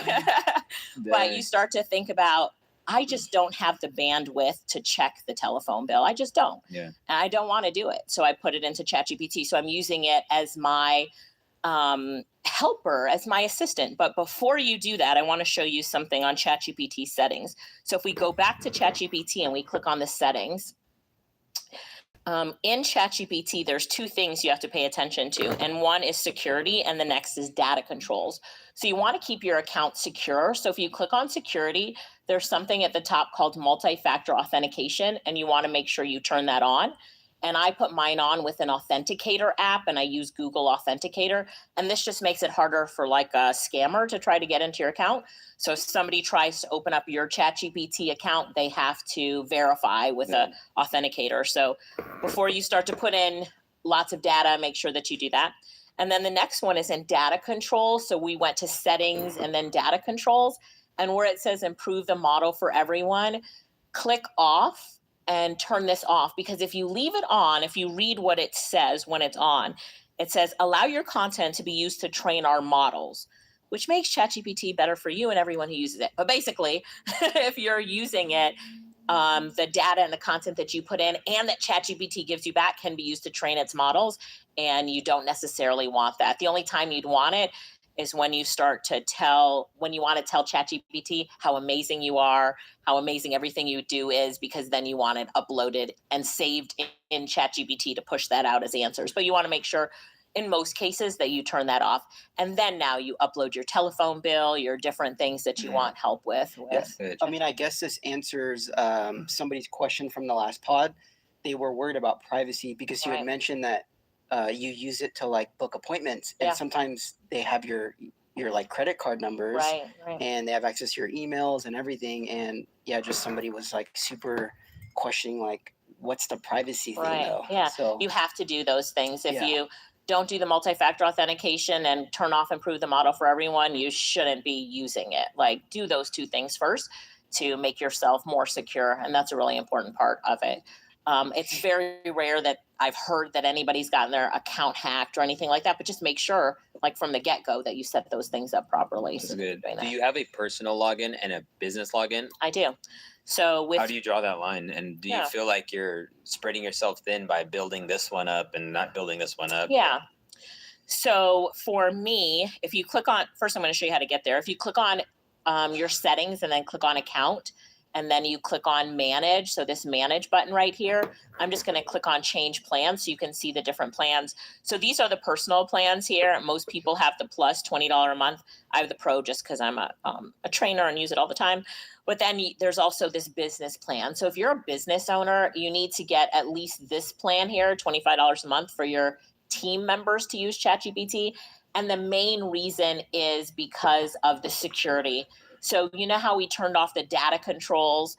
But you start to think about, I just don't have the bandwidth to check the telephone bill. I just don't. Yeah. And I don't want to do it. So I put it into ChatGPT. So I'm using it as my helper, as my assistant. But before you do that, I want to show you something on ChatGPT settings. So if we go back to ChatGPT and we click on the settings, in ChatGPT, there's 2 things you have to pay attention to, and one is security and the next is data controls. So you want to keep your account secure. So if you click on security, there's something at the top called multi-factor authentication, and you want to make sure you turn that on. And I put mine on with an authenticator app, and I use Google Authenticator. And this just makes it harder for like a scammer to try to get into your account. So if somebody tries to open up your ChatGPT account, they have to verify with an authenticator. So before you start to put in lots of data, make sure that you do that. And then the next one is in data control. So we went to settings and then data controls. And where it says improve the model for everyone, click off and turn this off, because if you leave it on, if you read what it says when it's on, it says allow your content to be used to train our models, which makes ChatGPT better for you and everyone who uses it. But basically, if you're using it, the data and the content that you put in and that ChatGPT gives you back can be used to train its models, and you don't necessarily want that. The only time you'd want it is when you want to tell ChatGPT how amazing you are, how amazing everything you do is, because then you want it uploaded and saved in ChatGPT to push that out as answers. But you want to make sure in most cases that you turn that off. And then now you upload your telephone bill, your different things that you want help with. I mean, I guess this answers somebody's question from the last pod. They were worried about privacy because you had mentioned that you use it to like book appointments, and sometimes they have your like credit card numbers, and they have access to your emails and everything. And just somebody was like super questioning like, what's the privacy thing though? Yeah, so you have to do those things. If you don't do the multi-factor authentication and turn off improve the model for everyone, you shouldn't be using it. Like, do those 2 things first to make yourself more secure, and that's a really important part of it. It's very rare that I've heard that anybody's gotten their account hacked or anything like that, but just make sure, like from the get-go, that you set those things up properly. That's good. Do you have a personal login and a business login? I do. So how do you draw that line? And do you feel like you're spreading yourself thin by building this one up and not building this one up? Yeah. So for me, if you click on, first I'm going to show you how to get there. If you click on your settings and then click on account, and then you click on manage. So this manage button right here, I'm just going to click on change plans so you can see the different plans. So these are the personal plans here. Most people have the plus $20 a month. I have the pro just because I'm a trainer and use it all the time. But then there's also this business plan. So if you're a business owner, you need to get at least this plan here, $25 a month for your team members to use ChatGPT. And the main reason is because of the security. So you know how we turned off the data controls?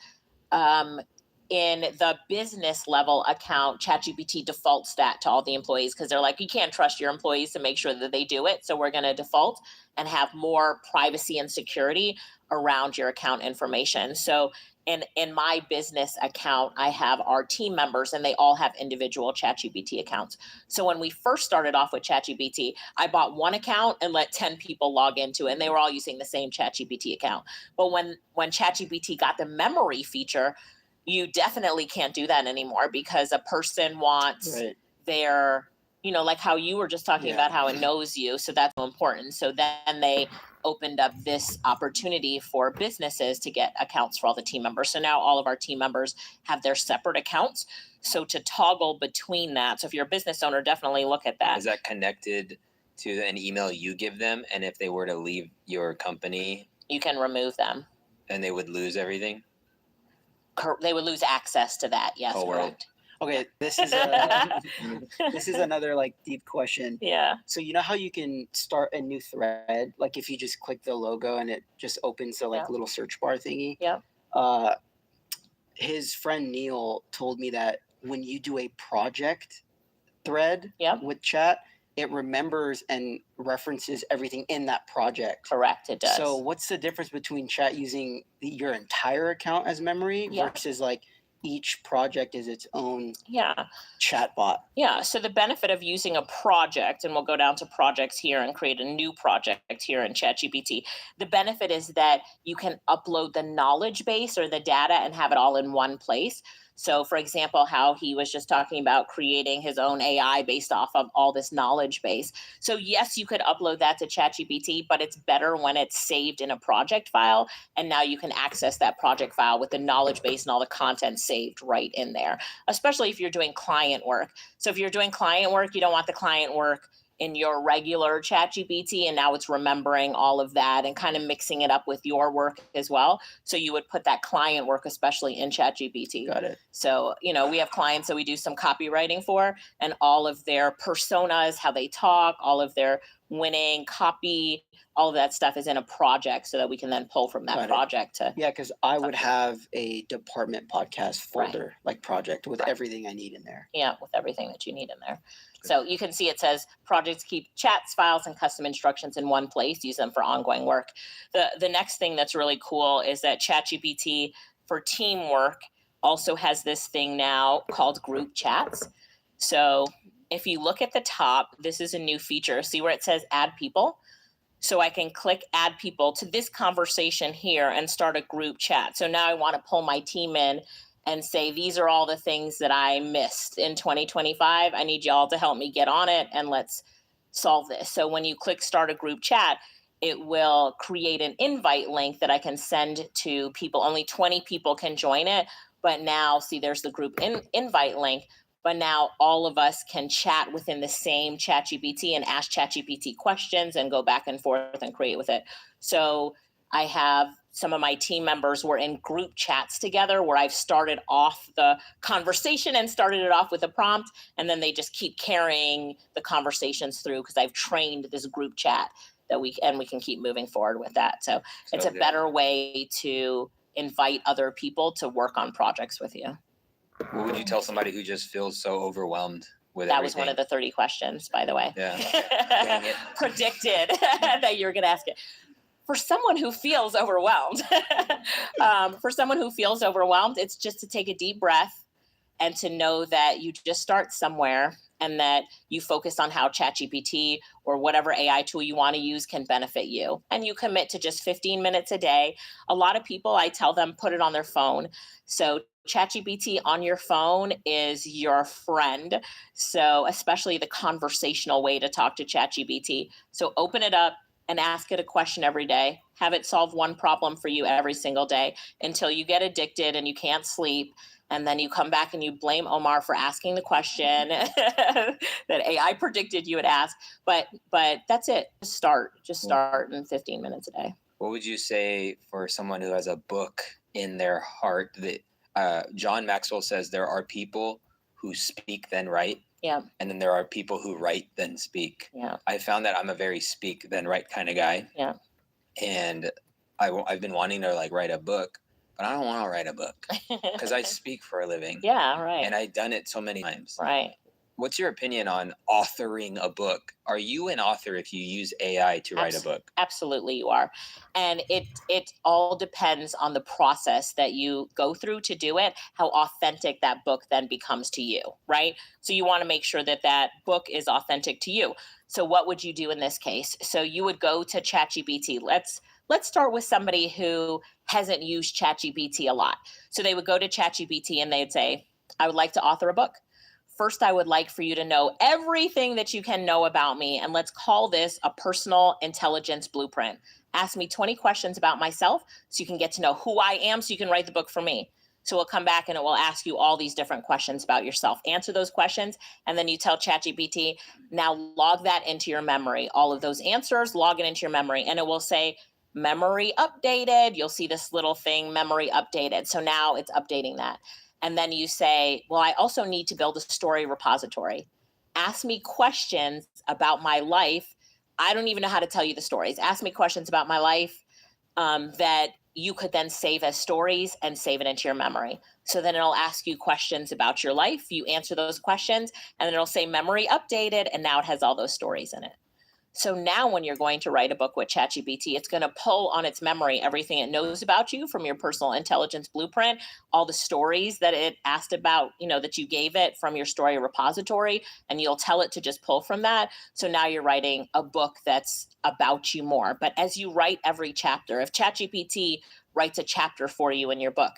in the business level account, ChatGPT defaults that to all the employees because they're like, you can't trust your employees to make sure that they do it. So we're going to default and have more privacy and security around your account information. So in my business account, I have our team members and they all have individual ChatGPT accounts. So when we first started off with ChatGPT, I bought one account and let 10 people log into it, and they were all using the same ChatGPT account. But when ChatGPT got the memory feature, you definitely can't do that anymore because a person wants their, like how you were just talking about how it knows you. So that's important. So then they opened up this opportunity for businesses to get accounts for all the team members. So now all of our team members have their separate accounts. So to toggle between that. So if you're a business owner, definitely look at that. Is that connected to an email you give them? And if they were to leave your company, you can remove them. And they would lose everything? They would lose access to that. Yes, correct. Okay, this is this is another like deep question. Yeah. So you know how you can start a new thread, like if you just click the logo and it just opens the like little search bar thingy. Yeah. His friend Neil told me that when you do a project thread with chat, it remembers and references everything in that project. Correct, it does. So what's the difference between chat using your entire account as memory versus like each project is its own chat bot? Yeah, so the benefit of using a project, and we'll go down to projects here and create a new project here in ChatGPT. The benefit is that you can upload the knowledge base or the data and have it all in one place. So for example, how he was just talking about creating his own AI based off of all this knowledge base. So yes, you could upload that to ChatGPT, but it's better when it's saved in a project file. And now you can access that project file with the knowledge base and all the content saved right in there, especially if you're doing client work. So if you're doing client work, you don't want the client work in your regular ChatGPT, and now it's remembering all of that and kind of mixing it up with your work as well. So you would put that client work, especially in ChatGPT. Got it. So, we have clients that we do some copywriting for, and all of their personas, how they talk, all of their winning copy, all of that stuff is in a project so that we can then pull from that project to. Yeah, because I would have a department podcast folder, like project with everything I need in there. Yeah, with everything that you need in there. So you can see it says projects keep chats, files, and custom instructions in one place. Use them for ongoing work. The next thing that's really cool is that ChatGPT for teamwork also has this thing now called group chats. So if you look at the top, this is a new feature. See where it says add people? So I can click add people to this conversation here and start a group chat. So now I want to pull my team in and say, these are all the things that I missed in 2025. I need y'all to help me get on it and let's solve this. So when you click start a group chat, it will create an invite link that I can send to people. Only 20 people can join it. But now, see, there's the group invite link. But now all of us can chat within the same ChatGPT and ask ChatGPT questions and go back and forth and create with it. So I have some of my team members were in group chats together where I've started off the conversation and started it off with a prompt, and then they just keep carrying the conversations through because I've trained this group chat that we can keep moving forward with that. So it's a better way to invite other people to work on projects with you. What would you tell somebody who just feels so overwhelmed with that everything? Was one of the 30 questions, by the way. Yeah. Dang it. Predicted that you were going to ask it. For someone who feels overwhelmed, it's just to take a deep breath and to know that you just start somewhere and that you focus on how ChatGPT or whatever AI tool you want to use can benefit you. And you commit to just 15 minutes a day. A lot of people, I tell them, put it on their phone. So ChatGPT on your phone is your friend. So especially the conversational way to talk to ChatGPT. So open it up and ask it a question every day. Have it solve one problem for you every single day until you get addicted and you can't sleep. And then you come back and you blame Omar for asking the question that AI predicted you would ask. But that's it. Just start in 15 minutes a day. What would you say for someone who has a book in their heart that John Maxwell says there are people who speak then write? Yeah. And then there are people who write then speak. Yeah. I found that I'm a very speak then write kind of guy. Yeah. And I've been wanting to write a book, but I don't want to write a book because I speak for a living. Yeah, right. And I've done it so many times. Right. What's your opinion on authoring a book? Are you an author if you use AI to write a book? Absolutely, you are. And it all depends on the process that you go through to do it, how authentic that book then becomes to you, right? So you want to make sure that that book is authentic to you. So what would you do in this case? So you would go to ChatGPT. Let's start with somebody who hasn't used ChatGPT a lot. So they would go to ChatGPT and they'd say, I would like to author a book. First, I would like for you to know everything that you can know about me, and let's call this a personal intelligence blueprint. Ask me 20 questions about myself so you can get to know who I am so you can write the book for me. So we'll come back and it will ask you all these different questions about yourself. Answer those questions, and then you tell ChatGPT, now log that into your memory. All of those answers, log it into your memory, and it will say, memory updated. You'll see this little thing, memory updated. So now it's updating that. And then you say, well, I also need to build a story repository. Ask me questions about my life. I don't even know how to tell you the stories. Ask me questions about my life that you could then save as stories and save it into your memory. So then it'll ask you questions about your life. You answer those questions, and then it'll say memory updated, and now it has all those stories in it. So now when you're going to write a book with ChatGPT, it's going to pull on its memory everything it knows about you from your personal intelligence blueprint, all the stories that it asked about, that you gave it from your story repository, and you'll tell it to just pull from that. So now you're writing a book that's about you more. But as you write every chapter, if ChatGPT writes a chapter for you in your book,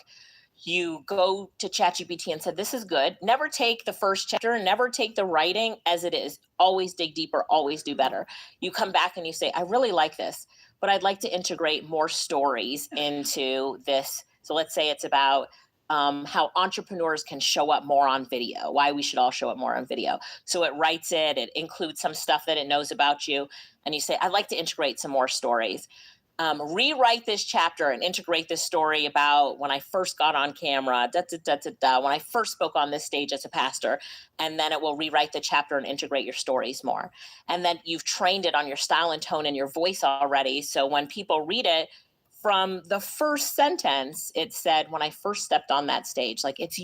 you go to ChatGPT and said, this is good. Never take the first chapter, never take the writing as it is. Always dig deeper, always do better. You come back and you say, I really like this, but I'd like to integrate more stories into this. So let's say it's about how entrepreneurs can show up more on video, why we should all show up more on video. So it writes it includes some stuff that it knows about you. And you say, I'd like to integrate some more stories. Rewrite this chapter and integrate this story about when I first got on camera, when I first spoke on this stage as a pastor, and then it will rewrite the chapter and integrate your stories more. And then you've trained it on your style and tone and your voice already. So when people read it, from the first sentence, it said, when I first stepped on that stage, like it's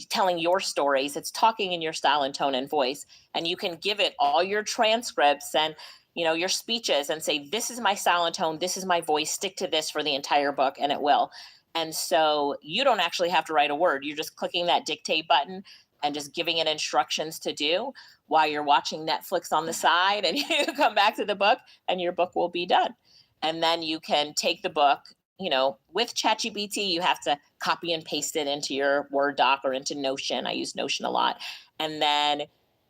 telling your stories, it's talking in your style and tone and voice, and you can give it all your transcripts and your speeches and say, this is my style and tone, this is my voice, stick to this for the entire book, and it will. And so you don't actually have to write a word. You're just clicking that dictate button and just giving it instructions to do while you're watching Netflix on the side, and you come back to the book and your book will be done. And then you can take the book, with ChatGPT, you have to copy and paste it into your Word doc or into Notion. I use Notion a lot. And then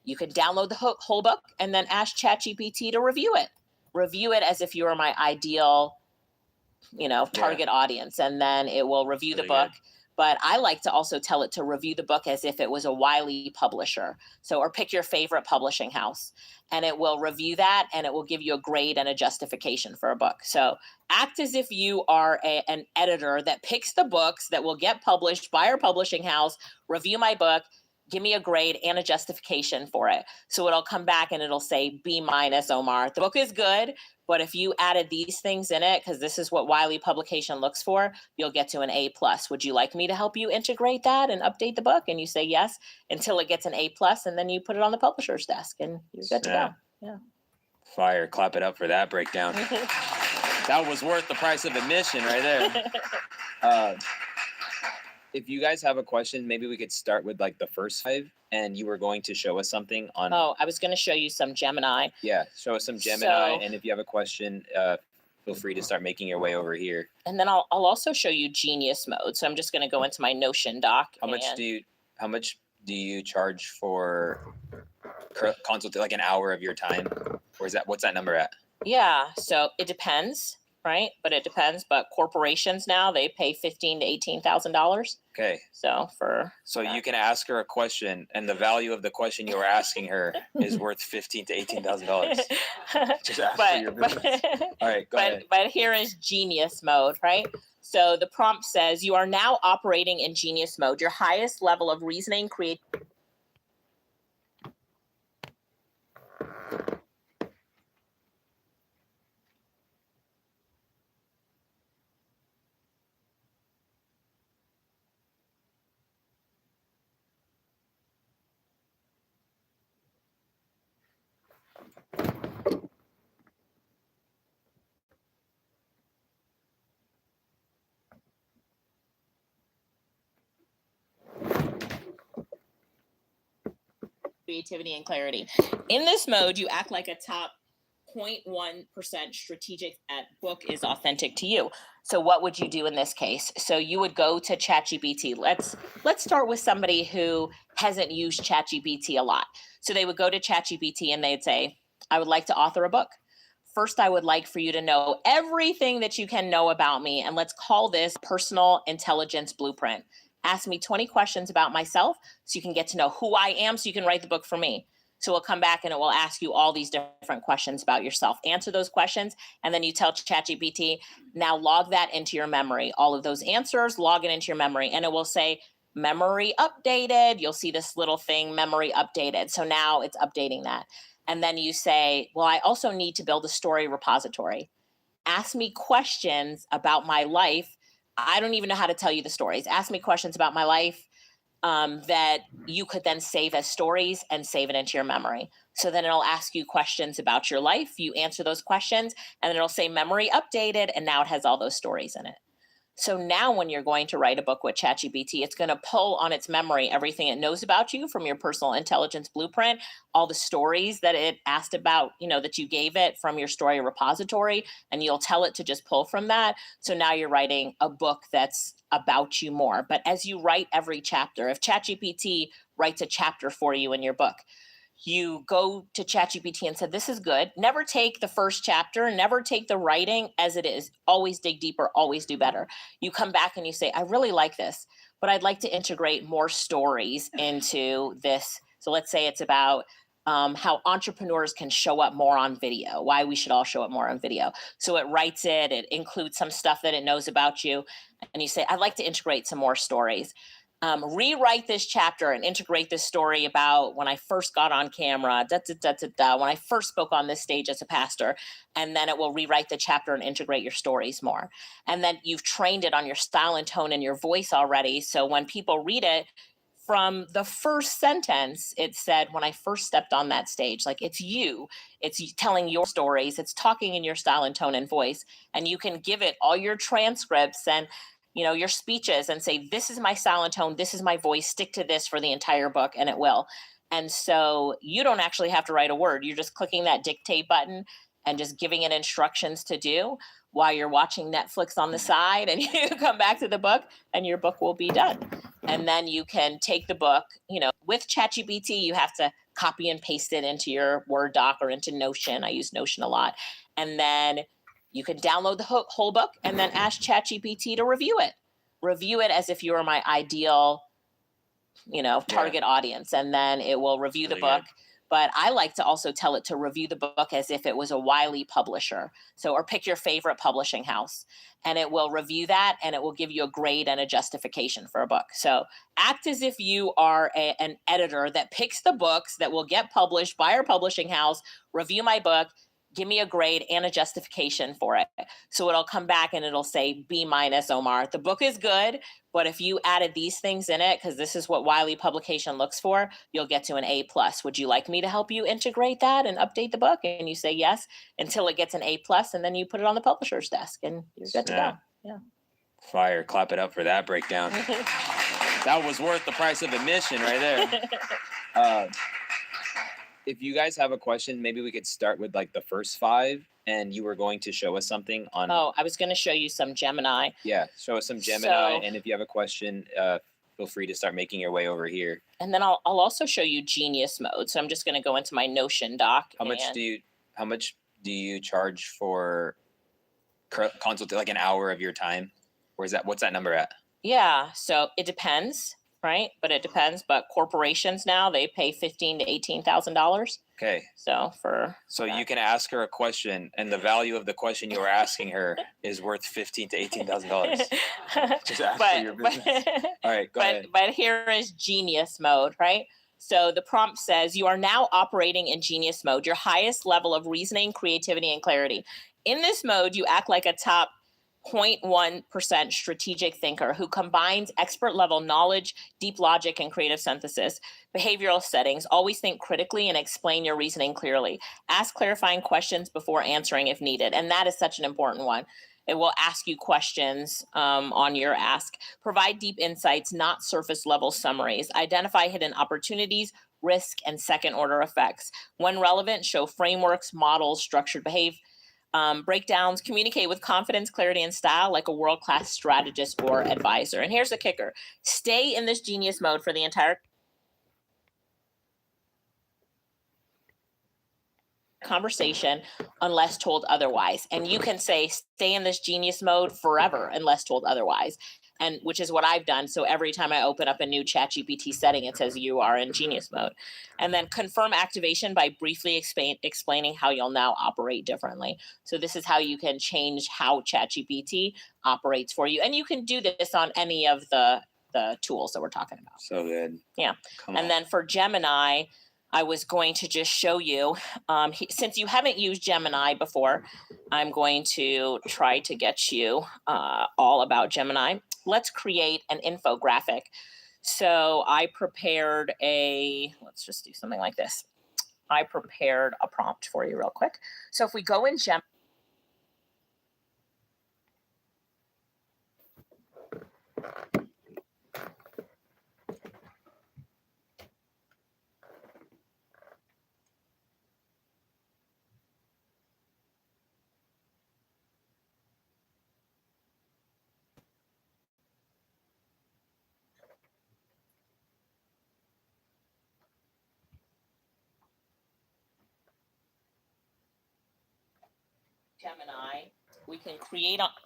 you can download the whole book and then ask ChatGPT to review it. Review it as if you were my ideal, target audience. And then it will review the book. Good. But I like to also tell it to review the book as if it was a Wiley publisher. So, or pick your favorite publishing house. And it will review that, and it will give you a grade and a justification for a book. So act as if you are an editor that picks the books that will get published by our publishing house, review my book, give me a grade and a justification for it. So it'll come back and it'll say B-, Omar. The book is good, but if you added these things in it, because this is what Wiley Publication looks for, you'll get to an A+. Would you like me to help you integrate that and update the book? And you say yes until it gets an A+, and then you put it on the publisher's desk and you're good to go. Yeah. Fire. Clap it up for that breakdown. That was worth the price of admission right there. If you guys have a question, maybe we could start with like the first 5, and you were going to show us something on. Oh, I was going to show you some Gemini. Yeah, show us some Gemini, and if you have a question, feel free to start making your way over here. And then I'll also show you Genius Mode. So I'm just going to go into my Notion doc. How much do you charge for consult, like an hour of your time, or what's that number at? Yeah, so it depends. Right, but it depends. But corporations now, they pay $15,000 to $18,000. Okay. So you can ask her a question, and the value of the question you were asking her is worth $15,000 to $18,000. Just ask for your business. All right, go ahead. But here is Genius Mode, right? So the prompt says you are now operating in Genius Mode. Your highest level of reasoning, creativity and clarity. In this mode, you act like a top 0.1% strategic book is authentic to you. So what would you do in this case? So you would go to ChatGPT. Let's start with somebody who hasn't used ChatGPT a lot. So they would go to ChatGPT and they'd say, I would like to author a book. First, I would like for you to know everything that you can know about me. And let's call this personal intelligence blueprint. Ask me 20 questions about myself so you can get to know who I am so you can write the book for me. So we'll come back and it will ask you all these different questions about yourself. Answer those questions, and then you tell ChatGPT, now log that into your memory. All of those answers, log it into your memory, and it will say, memory updated. You'll see this little thing, memory updated. So now it's updating that. And then you say, well, I also need to build a story repository. Ask me questions about my life. I don't even know how to tell you the stories. Ask me questions about my life that you could then save as stories and save it into your memory. So then it'll ask you questions about your life. You answer those questions, and then it'll say memory updated, and now it has all those stories in it. So now when you're going to write a book with ChatGPT, it's going to pull on its memory everything it knows about you from your personal intelligence blueprint, all the stories that it asked about, that you gave it from your story repository, and you'll tell it to just pull from that. So now you're writing a book that's about you more. But as you write every chapter, if ChatGPT writes a chapter for you in your book, you go to ChatGPT and said, this is good. Never take the first chapter, never take the writing as it is. Always dig deeper, always do better. You come back and you say, I really like this, but I'd like to integrate more stories into this. So let's say it's about how entrepreneurs can show up more on video, why we should all show up more on video. So it writes it, it includes some stuff that it knows about you. And you say, I'd like to integrate some more stories. Rewrite this chapter and integrate this story about when I first got on camera, when I first spoke on this stage as a pastor, and then it will rewrite the chapter and integrate your stories more. And then you've trained it on your style and tone and your voice already. So when people read it, from the first sentence, it said, when I first stepped on that stage, like it's telling your stories, it's talking in your style and tone and voice, and you can give it all your transcripts and your speeches and say, this is my style and tone, this is my voice, stick to this for the entire book, and it will. And so you don't actually have to write a word. You're just clicking that dictate button and just giving it instructions to do while you're watching Netflix on the side, and you come back to the book and your book will be done. And then you can take the book, with ChatGPT, you have to copy and paste it into your Word doc or into Notion. I use Notion a lot. And then you can download the whole book and then ask ChatGPT to review it. Review it as if you were my ideal, target audience. And then it will review the book. Good. But I like to also tell it to review the book as if it was a Wiley publisher. So, or pick your favorite publishing house. And it will review that, and it will give you a grade and a justification for a book. So act as if you are an editor that picks the books that will get published by our publishing house, review my book, give me a grade and a justification for it. So it'll come back and it'll say B-, Omar. The book is good, but if you added these things in it, because this is what Wiley Publication looks for, you'll get to an A+. Would you like me to help you integrate that and update the book? And you say yes until it gets an A+, and then you put it on the publisher's desk and you're good to go. Yeah. Fire. Clap it up for that breakdown. That was worth the price of admission right there. If you guys have a question, maybe we could start with like the first 5, and you were going to show us something on. Oh, I was going to show you some Gemini. Yeah, show us some Gemini, and if you have a question, feel free to start making your way over here. And then I'll also show you Genius Mode. So I'm just going to go into my Notion doc. How much do you charge for consult, like an hour of your time? Or what's that number at? Yeah, so it depends. Right. But it depends. But corporations now, they pay $15,000 to $18,000. Okay. So you can ask her a question, and the value of the question you are asking her is worth $15,000 to $18,000. Just ask for your business. All right, go ahead. But here is Genius Mode, right? So the prompt says, you are now operating in Genius Mode, your highest level of reasoning, creativity, and clarity. In this mode, you act like a top 0.1% strategic thinker who combines expert level knowledge, deep logic, and creative synthesis. Behavioral settings: always think critically and explain your reasoning clearly. Ask clarifying questions before answering if needed. And that is such an important one. It will ask you questions on your ask. Provide deep insights, not surface level summaries. Identify hidden opportunities. risk, and second order effects. When relevant, show frameworks, models, structured behavior, breakdowns, communicate with confidence, clarity, and style like a world-class strategist or advisor. And here's the kicker. Stay in this genius mode for the entire conversation unless told otherwise. And you can say, stay in this genius mode forever unless told otherwise. And which is what I've done. So every time I open up a new ChatGPT setting, it says you are in genius mode. And then confirm activation by briefly explaining how you'll now operate differently. So this is how you can change how ChatGPT operates for you. And you can do this on any of the tools that we're talking about. So good. Yeah. And then for Gemini, I was going to just show you, since you haven't used Gemini before, I'm going to try to get you all about Gemini. Let's create an infographic. So I prepared let's just do something like this. I prepared a prompt for you real quick. So if we go in Gemini,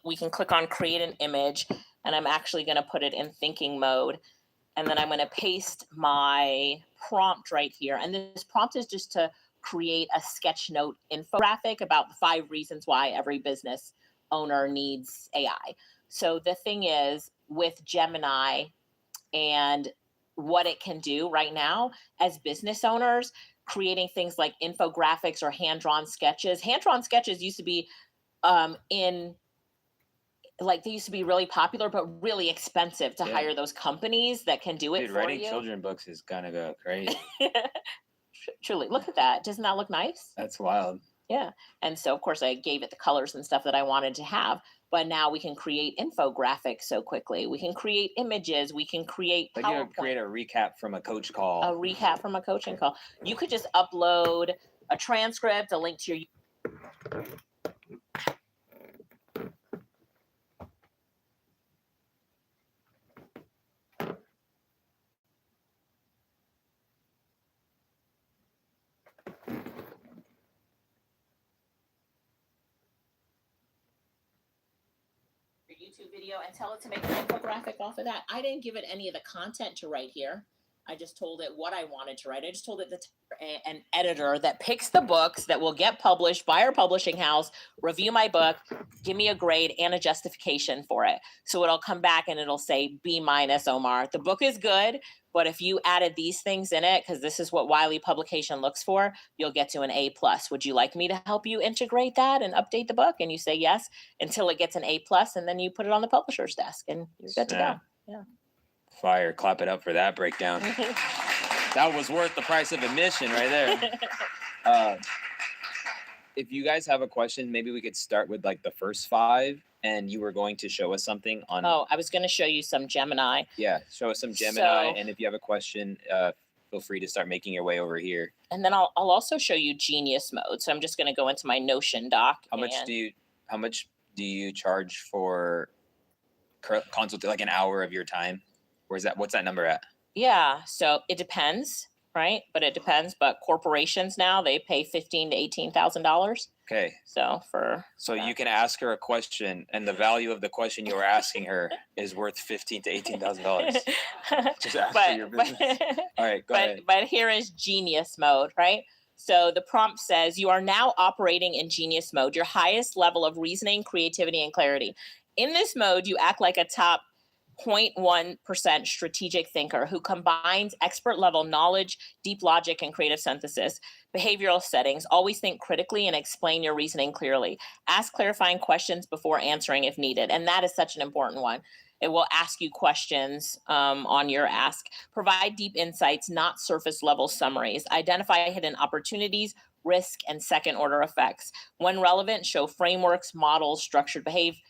we can click on create an image, and I'm actually going to put it in thinking mode. And then I'm going to paste my prompt right here. And this prompt is just to create a sketch note infographic about the 5 reasons why every business owner needs AI. So the thing is with Gemini and what it can do right now as business owners, creating things like infographics or hand-drawn sketches. Hand-drawn sketches used to be they used to be really popular, but really expensive to hire those companies that can do it for you. Writing children's books is gonna go crazy. Truly, look at that. Doesn't that look nice? That's wild. Yeah. And so, of course, I gave it the colors and stuff that I wanted to have. But now we can create infographics so quickly. We can create images. We can create PowerPoint. Like you create a recap from a coach call. A recap from a coaching call. You could just upload a transcript, a link to your... YouTube video and tell it to make an infographic off of that. I didn't give it any of the content to write here. I just told it what I wanted to write. I just told it an editor that picks the books that will get published by our publishing house, review my book, give me a grade and a justification for it. So it'll come back and it'll say B-, Omar. The book is good, but if you added these things in it, because this is what Wiley Publication looks for, you'll get to an A+. Would you like me to help you integrate that and update the book? And you say yes until it gets an A+, and then you put it on the publisher's desk and you're good to go. Yeah. Fire. Clap it up for that breakdown. That was worth the price of admission right there. If you guys have a question, maybe we could start with like the first 5, and you were going to show us something on... Oh, I was going to show you some Gemini. Yeah, show us some Gemini, and if you have a question, feel free to start making your way over here. And then I'll also show you Genius Mode. So I'm just going to go into my Notion doc. How much do you charge for consult, like an hour of your time? What's that number at? Yeah, so it depends, right? But it depends. But corporations now, they pay $15,000 to $18,000. Okay. So you can ask her a question, and the value of the question you were asking her is worth $15,000 to $18,000. Just ask her your business. All right, go ahead. But here is Genius Mode, right? So the prompt says, you are now operating in Genius Mode, your highest level of reasoning, creativity, and clarity. In this mode, you act like a top 0.1% strategic thinker who combines expert level knowledge, deep logic, and creative synthesis. Behavioral settings, always think critically and explain your reasoning clearly. Ask clarifying questions before answering if needed. And that is such an important one. It will ask you questions on your ask. Provide deep insights, not surface level summaries. Identify hidden opportunities, risk, and second order effects. When relevant, show frameworks, models, structured behavior,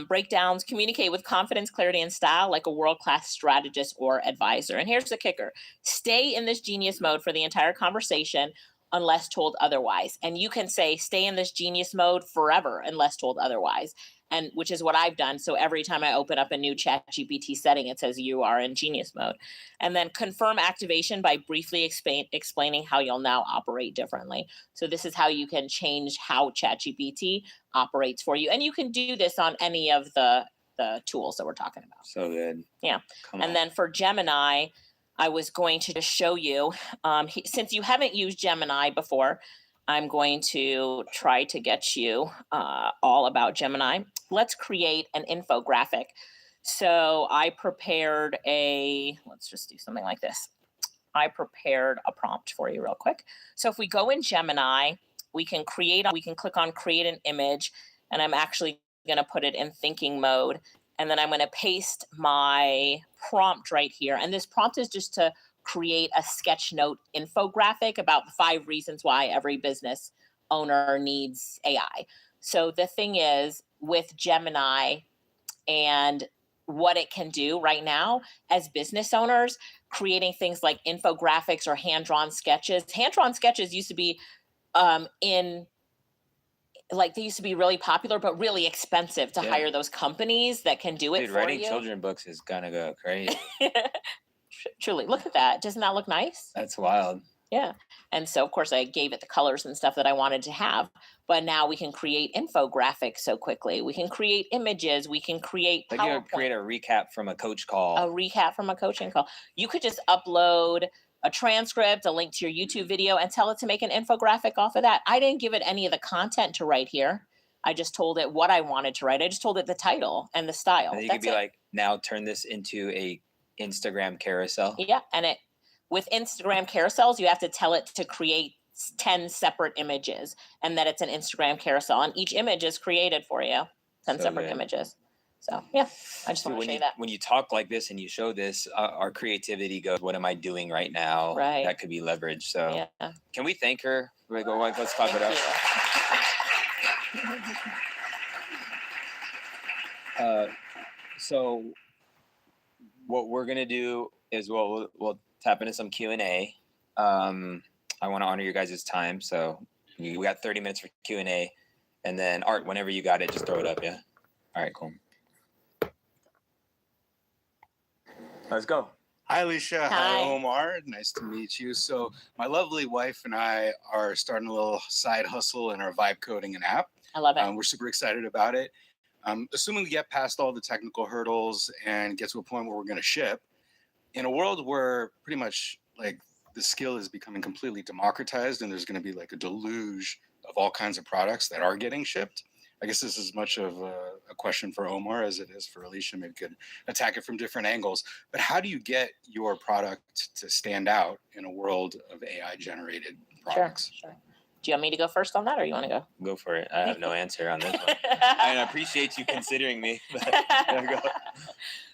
Breakdowns, communicate with confidence, clarity, and style like a world-class strategist or advisor. And here's the kicker. Stay in this genius mode for the entire conversation unless told otherwise. And you can say, stay in this genius mode forever unless told otherwise. And which is what I've done. So every time I open up a new ChatGPT setting, it says you are in genius mode. And then confirm activation by briefly explaining how you'll now operate differently. So this is how you can change how ChatGPT operates for you. And you can do this on any of the tools that we're talking about. So good. Yeah. And then for Gemini, I was going to just show you, since you haven't used Gemini before, I'm going to try to get you all about Gemini. Let's create an infographic. So I prepared let's just do something like this. I prepared a prompt for you real quick. So if we go in Gemini, we can click on create an image, and I'm actually going to put it in thinking mode. And then I'm going to paste my prompt right here. And this prompt is just to create a sketch note infographic about the 5 reasons why every business owner needs AI. So the thing is with Gemini and what it can do right now as business owners, creating things like infographics or hand-drawn sketches. Hand-drawn sketches used to be they used to be really popular, but really expensive to hire those companies that can do it for you. Writing children's books is gonna go crazy. Truly, look at that. Doesn't that look nice? That's wild. Yeah. And so, of course, I gave it the colors and stuff that I wanted to have. But now we can create infographics so quickly. We can create images. We can create PowerPoint. You create a recap from a coach call. A recap from a coaching call. You could just upload a transcript, a link to your YouTube video, and tell it to make an infographic off of that. I didn't give it any of the content to write here. I just told it what I wanted to write. I just told it the title and the style. And you could be like, now turn this into a Instagram carousel. Yeah. And with Instagram carousels, you have to tell it to create 10 separate images and that it's an Instagram carousel. And each image is created for you, 10 separate images. So, yeah, I just want to show you that. When you talk like this and you show this, our creativity goes, what am I doing right now? Right. That could be leveraged. So can we thank her? Let's talk it up. So what we're going to do is we'll tap into some Q&A. I want to honor your guys' time. So we got 30 minutes for Q&A. And then Art, whenever you got it, just throw it up. Yeah. All right, cool. Let's go. Hi, Alicia. Hi, Omar. Nice to meet you. So my lovely wife and I are starting a little side hustle in our vibe coding an app. I love it. We're super excited about it. Assuming we get past all the technical hurdles and get to a point where we're going to ship, in a world where pretty much like the skill is becoming completely democratized and there's going to be like a deluge of all kinds of products that are getting shipped. I guess this is as much of a question for Omar as it is for Alicia. Maybe we could attack it from different angles. But how do you get your product to stand out in a world of AI-generated products? Sure. Do you want me to go first on that, or you want to go? Go for it. I have no answer on this one. I appreciate you considering me. There we go.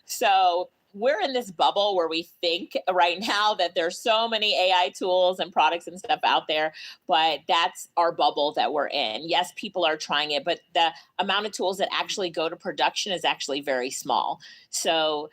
So we're in this bubble where we think right now that there's so many AI tools and products and stuff out there, but that's our bubble that we're in. Yes, people are trying it, but the amount of tools that actually go to production is actually very small. So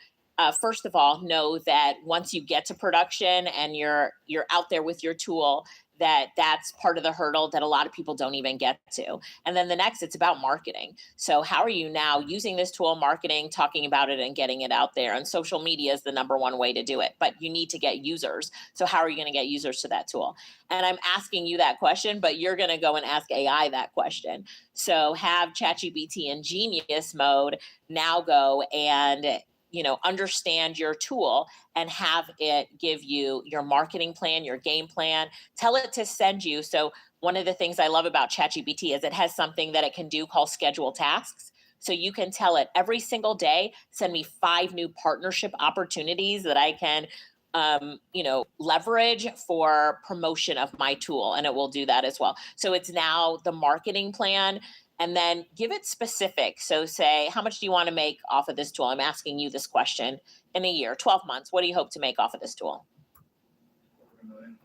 first of all, know that once you get to production and you're out there with your tool, that's part of the hurdle that a lot of people don't even get to. And then the next, it's about marketing. So how are you now using this tool, marketing, talking about it and getting it out there? And social media is the #1 way to do it, but you need to get users. So how are you going to get users to that tool? And I'm asking you that question, but you're going to go and ask AI that question. So have ChatGPT in genius mode, now go and understand your tool and have it give you your marketing plan, your game plan, tell it to send you. So one of the things I love about ChatGPT is it has something that it can do called schedule tasks. So you can tell it every single day, send me 5 new partnership opportunities that I can leverage for promotion of my tool. And it will do that as well. So it's now the marketing plan. And then give it specific. So say, how much do you want to make off of this tool? I'm asking you this question in a year, 12 months. What do you hope to make off of this tool?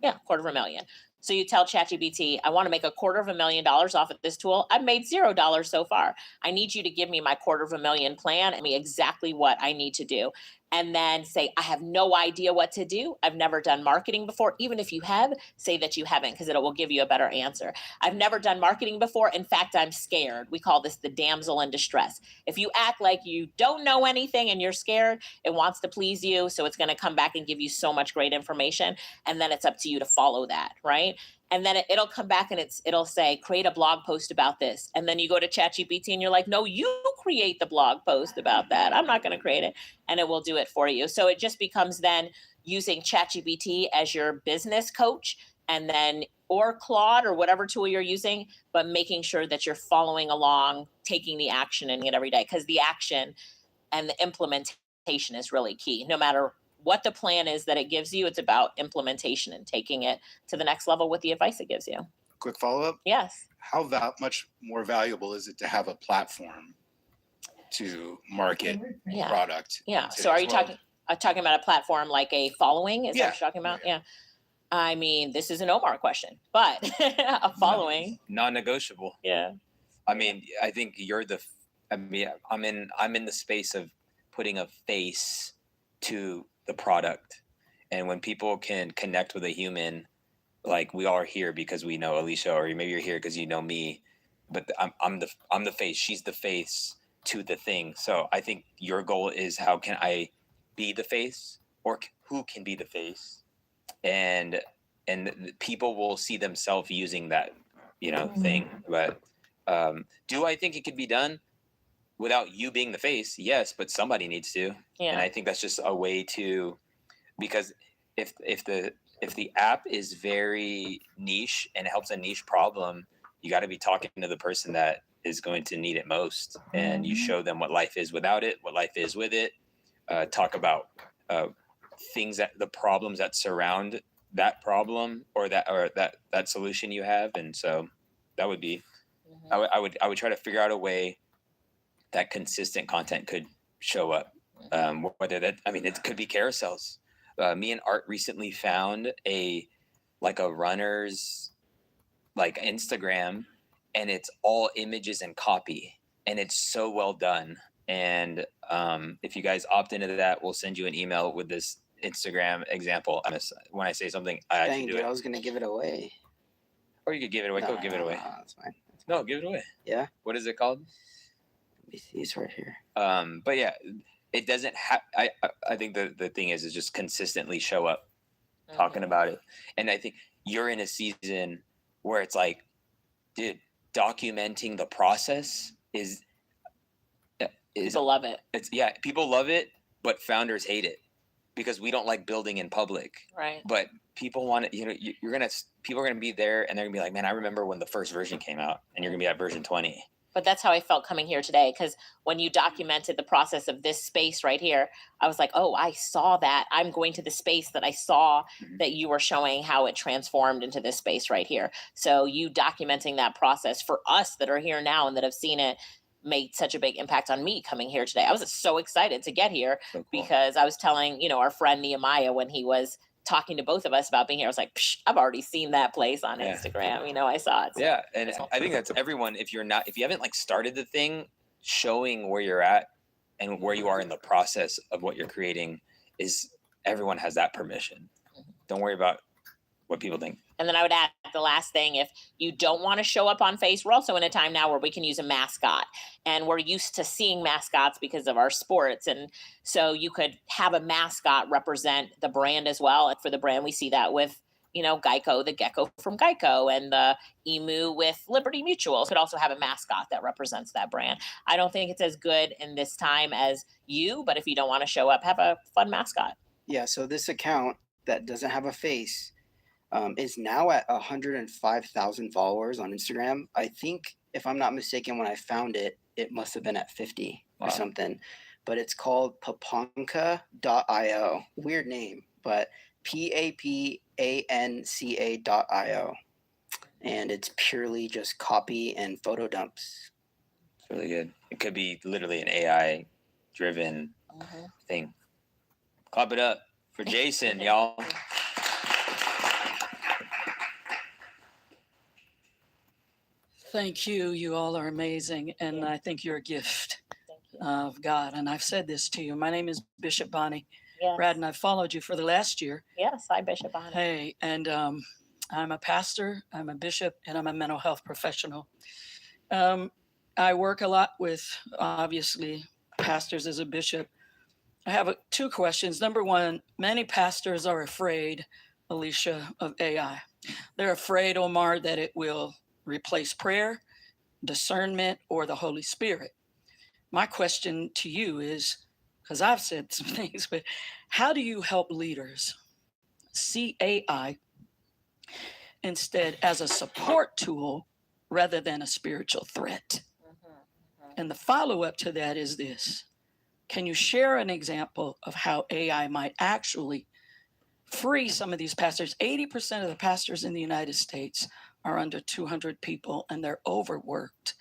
Yeah, $250,000. So you tell ChatGPT, I want to make $250,000 off of this tool. I've made $0 so far. I need you to give me my $250,000 plan and me exactly what I need to do. And then say, I have no idea what to do. I've never done marketing before. Even if you have, say that you haven't, because it will give you a better answer. I've never done marketing before. In fact, I'm scared. We call this the damsel in distress. If you act like you don't know anything and you're scared, it wants to please you. So it's going to come back and give you so much great information. And then it's up to you to follow that, right? And then it'll come back and it'll say, create a blog post about this. And then you go to ChatGPT and you're like, no, you create the blog post about that. I'm not going to create it. And it will do it for you. So it just becomes then using ChatGPT as your business coach, and then, or Claude or whatever tool you're using, but making sure that you're following along, taking the action in it every day. Because the action and the implementation is really key. No matter what the plan is that it gives you, it's about implementation and taking it to the next level with the advice it gives you. Quick follow-up. Yes. How much more valuable is it to have a platform to market product? Yeah. So are you talking about a platform like a following? Is that what you're talking about? Yeah. I mean, this is an Omar question, but a following. Non-negotiable. Yeah. I mean, I think I'm in the space of putting a face to the product. And when people can connect with a human, like we all are here because we know Alicia, or maybe you're here because you know me, but I'm the face. She's the face to the thing. So I think your goal is, how can I be the face, or who can be the face, and people will see themselves using that, thing. But do I think it could be done without you being the face? Yes, but somebody needs to. Yeah. And I think that's just a way to, because if the app is very niche and helps a niche problem, you got to be talking to the person that is going to need it most, and you show them what life is without it, what life is with it. Talk about the problems that surround that problem, or that solution you have. And so that would be, I would try to figure out a way that consistent content could show up. It could be carousels. Me and Art recently found a runner's Instagram, and it's all images and copy, and it's so well done. And if you guys opt into that, we'll send you an email with this Instagram example. When I say something, I actually do it. I was gonna give it away. Or you could give it away. Go give it away. No, that's fine. No, give it away. Yeah. What is it called? Let me see. It's right here. But yeah, it doesn't have. I think the thing is just consistently show up, talking about it. And I think you're in a season where it's like, dude, documenting the process is people love it. People love it, but founders hate it because we don't like building in public. Right. But people want it. People are gonna be there, and they're gonna be like, man, I remember when the first version came out, and you're gonna be at version 20. But that's how I felt coming here today, because when you documented the process of this space right here, I was like, oh, I saw that. I'm going to the space that I saw that you were showing how it transformed into this space right here. So you documenting that process for us that are here now and that have seen it made such a big impact on me coming here today. I was so excited to get here. So cool. Because I was telling, our friend Nehemiah, when he was talking to both of us about being here, I was like, I've already seen that place on Instagram. I saw it. So yeah. And I think that's everyone. If you haven't started the thing, showing where you're at and where you are in the process of what you're creating, everyone has that permission. Don't worry about what people think. And then I would add the last thing, if you don't want to show up on face, we're also in a time now where we can use a mascot, and we're used to seeing mascots because of our sports. And so you could have a mascot represent the brand as well. And for the brand, we see that with, Geico, the gecko from Geico, and the emu with Liberty Mutual could also have a mascot that represents that brand. I don't think it's as good in this time as you, but if you don't want to show up, have a fun mascot. Yeah. So this account that doesn't have a face is now at 105,000 followers on Instagram. I think, if I'm not mistaken, when I found it, it must have been at 50 or something. But it's called papanca.io. Weird name, but papanca.io. And it's purely just copy and photo dumps. It's really good. It could be literally an AI-driven thing. Clap it up for Jason, y'all. Thank you. You all are amazing. And I think you're a gift of God. And I've said this to you. My name is Bishop Bonnie. Yes. Brad, and I've followed you for the last year. Yes, hi, Bishop Bonnie. Hey, and I'm a pastor, I'm a bishop, and I'm a mental health professional. I work a lot with, obviously, pastors as a bishop. I have two questions. Number one, many pastors are afraid, Alicia, of AI. They're afraid, Omar, that it will replace prayer, discernment, or the Holy Spirit. My question to you is, because I've said some things, but how do you help leaders see AI instead as a support tool rather than a spiritual threat? And the follow-up to that is this. Can you share an example of how AI might actually free some of these pastors? 80% of the pastors in the United States are under 200 people and they're overworked.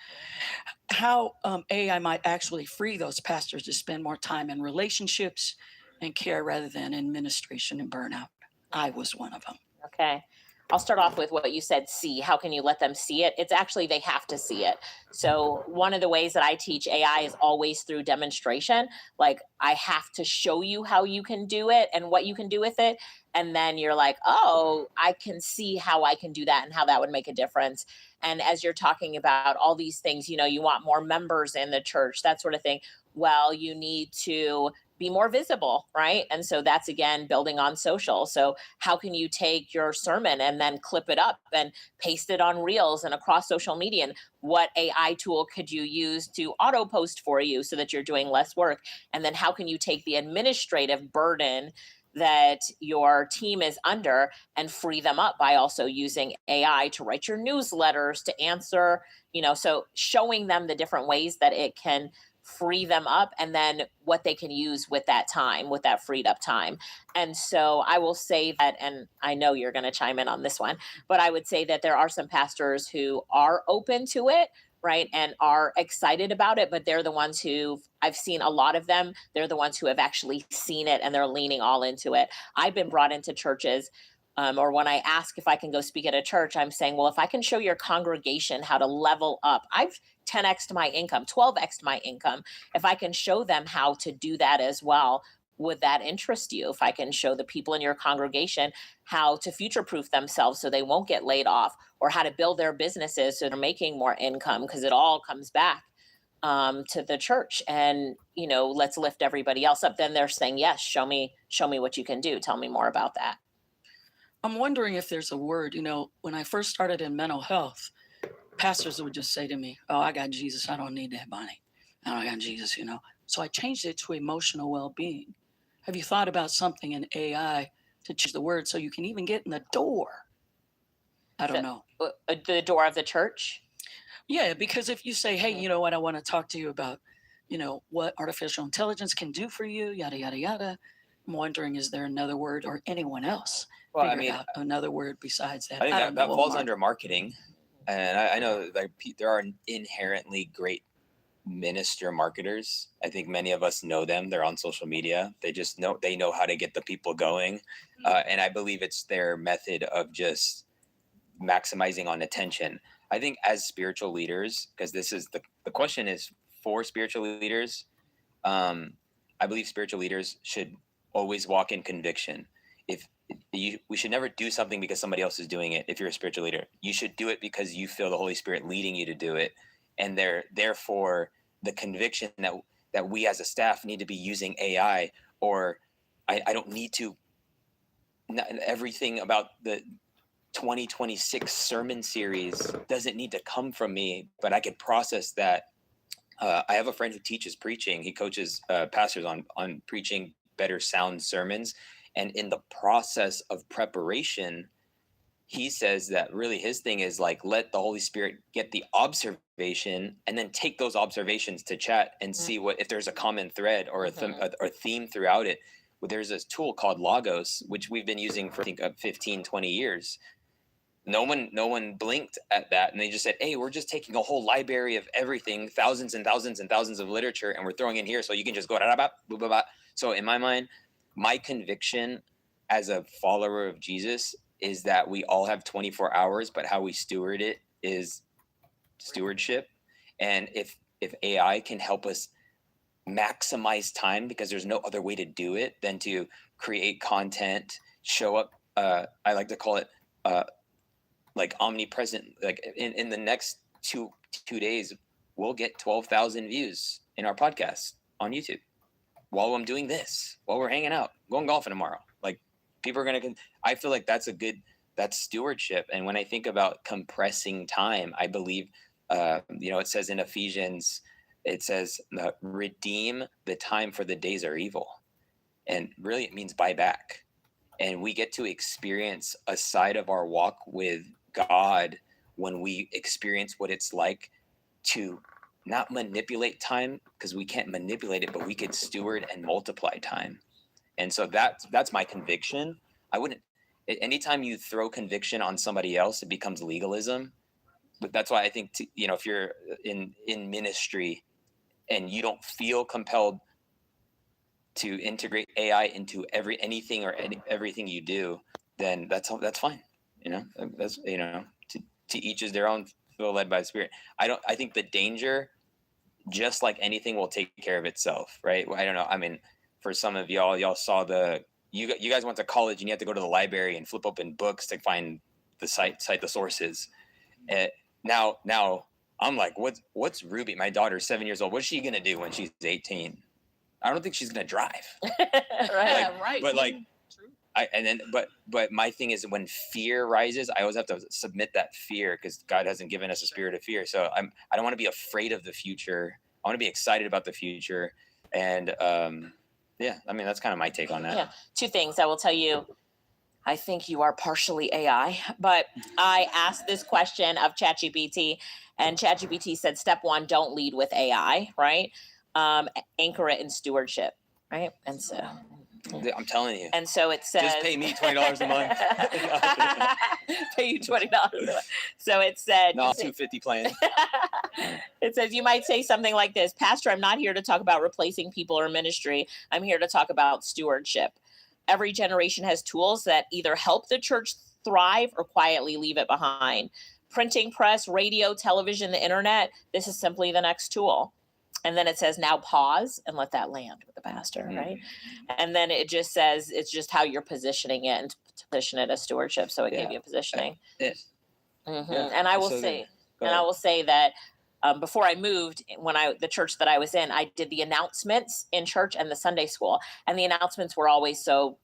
How AI might actually free those pastors to spend more time in relationships and care rather than in administration and burnout. I was one of them. Okay. I'll start off with what you said, see. How can you let them see it? It's actually, they have to see it. So one of the ways that I teach AI is always through demonstration. Like, I have to show you how you can do it and what you can do with it. And then you're like, oh, I can see how I can do that and how that would make a difference. And as you're talking about all these things, you know, you want more members in the church, that sort of thing. Well, you need to be more visible, right? And so that's, again, building on social. So how can you take your sermon and then clip it up and paste it on Reels and across social media? And what AI tool could you use to auto post for you so that you're doing less work? And then how can you take the administrative burden that your team is under and free them up by also using AI to write your newsletters, to answer, you know, so showing them the different ways that it can free them up and then what they can use with that time, with that freed up time. And so I will say that, and I know you're going to chime in on this one, but I would say that there are some pastors who are open to it, right, and are excited about it, but they're the ones who, I've seen a lot of them, they're the ones who have actually seen it and they're leaning all into it. I've been brought into churches, or when I ask if I can go speak at a church, I'm saying, well, if I can show your congregation how to level up, I've 10x'd my income, 12x'd my income. If I can show them how to do that as well, would that interest you? If I can show the people in your congregation how to future-proof themselves so they won't get laid off, or how to build their businesses so they're making more income, because it all comes back to the church, and, you know, let's lift everybody else up. Then they're saying, yes, show me what you can do. Tell me more about that. I'm wondering if there's a word, you know, when I first started in mental health, pastors would just say to me, oh, I got Jesus. I don't need that, Bonnie. I got Jesus, you know. So I changed it to emotional well-being. Have you thought about something in AI to change the word so you can even get in the door? I don't know. The door of the church? Yeah, because if you say, hey, you know what, I want to talk to you about, you know, what artificial intelligence can do for you, yada, yada, yada. I'm wondering, is there another word, or anyone else out another word besides that? I think that falls under marketing. And I know like there are inherently great minister marketers. I think many of us know them. They're on social media. They know how to get the people going. And I believe it's their method of just maximizing on attention. I think as spiritual leaders, because this is the question is for spiritual leaders, I believe spiritual leaders should always walk in conviction. We should never do something because somebody else is doing it. If you're a spiritual leader, you should do it because you feel the Holy Spirit leading you to do it. And therefore the conviction that we as a staff need to be using AI, or I don't need to, everything about the 2026 sermon series doesn't need to come from me, but I could process that. I have a friend who teaches preaching. He coaches pastors on preaching better sound sermons. And in the process of preparation, he says that really his thing is like, let the Holy Spirit get the observation and then take those observations to chat and see if there's a common thread or a theme throughout it. Well, there's a tool called Logos, which we've been using for I think 15, 20 years. No one blinked at that, and they just said, hey, we're just taking a whole library of everything, thousands and thousands and thousands of literature, and we're throwing in here so you can just go So in my mind, my conviction as a follower of Jesus is that we all have 24 hours, but how we steward it is stewardship. And if AI can help us maximize time, because there's no other way to do it than to create content, show up, I like to call it like omnipresent. Like in the next two days, we'll get 12,000 views in our podcast on YouTube while I'm doing this, while we're hanging out, going golfing tomorrow. Like, people are gonna. I feel like that's stewardship. And when I think about compressing time, I believe, it says in Ephesians, it says, redeem the time, for the days are evil. And really it means buy back. And we get to experience a side of our walk with God when we experience what it's like to not manipulate time, because we can't manipulate it, but we could steward and multiply time. And so that's my conviction. Anytime you throw conviction on somebody else, it becomes legalism. But that's why I think, if you're in ministry and you don't feel compelled to integrate AI into everything you do, then that's fine. That's, to each is their own, feel led by the Spirit. I think the danger, just like anything, will take care of itself, right? I don't know. I mean, for some of y'all saw you guys went to college and you had to go to the library and flip open books to find the cite the sources. Now I'm like, what's Ruby? My daughter's 7 years old. What's she gonna do when she's 18? I don't think she's gonna drive. Right. But but my thing is, when fear rises, I always have to submit that fear, because God hasn't given us a spirit of fear. So I don't want to be afraid of the future. I want to be excited about the future. And that's kind of my take on that. Yeah. Two things I will tell you. I think you are partially AI, but I asked this question of ChatGPT, and ChatGPT said, step one, don't lead with AI, right? Anchor it in stewardship, right? And so I'm telling you. And so it says, just pay me $20 a month. Pay you $20 a month. So it said, no, $250 plan. It says, you might say something like this: Pastor, I'm not here to talk about replacing people or ministry. I'm here to talk about stewardship. Every generation has tools that either help the church thrive or quietly leave it behind. Printing press, radio, television, the internet, this is simply the next tool. And then it says, now pause and let that land with the pastor, right? And then it just says, it's just how you're positioning it, and to position it as stewardship. So it gave you a positioning. And I will say that before I moved, the church that I was in, I did the announcements in church and the Sunday school, and the announcements were always so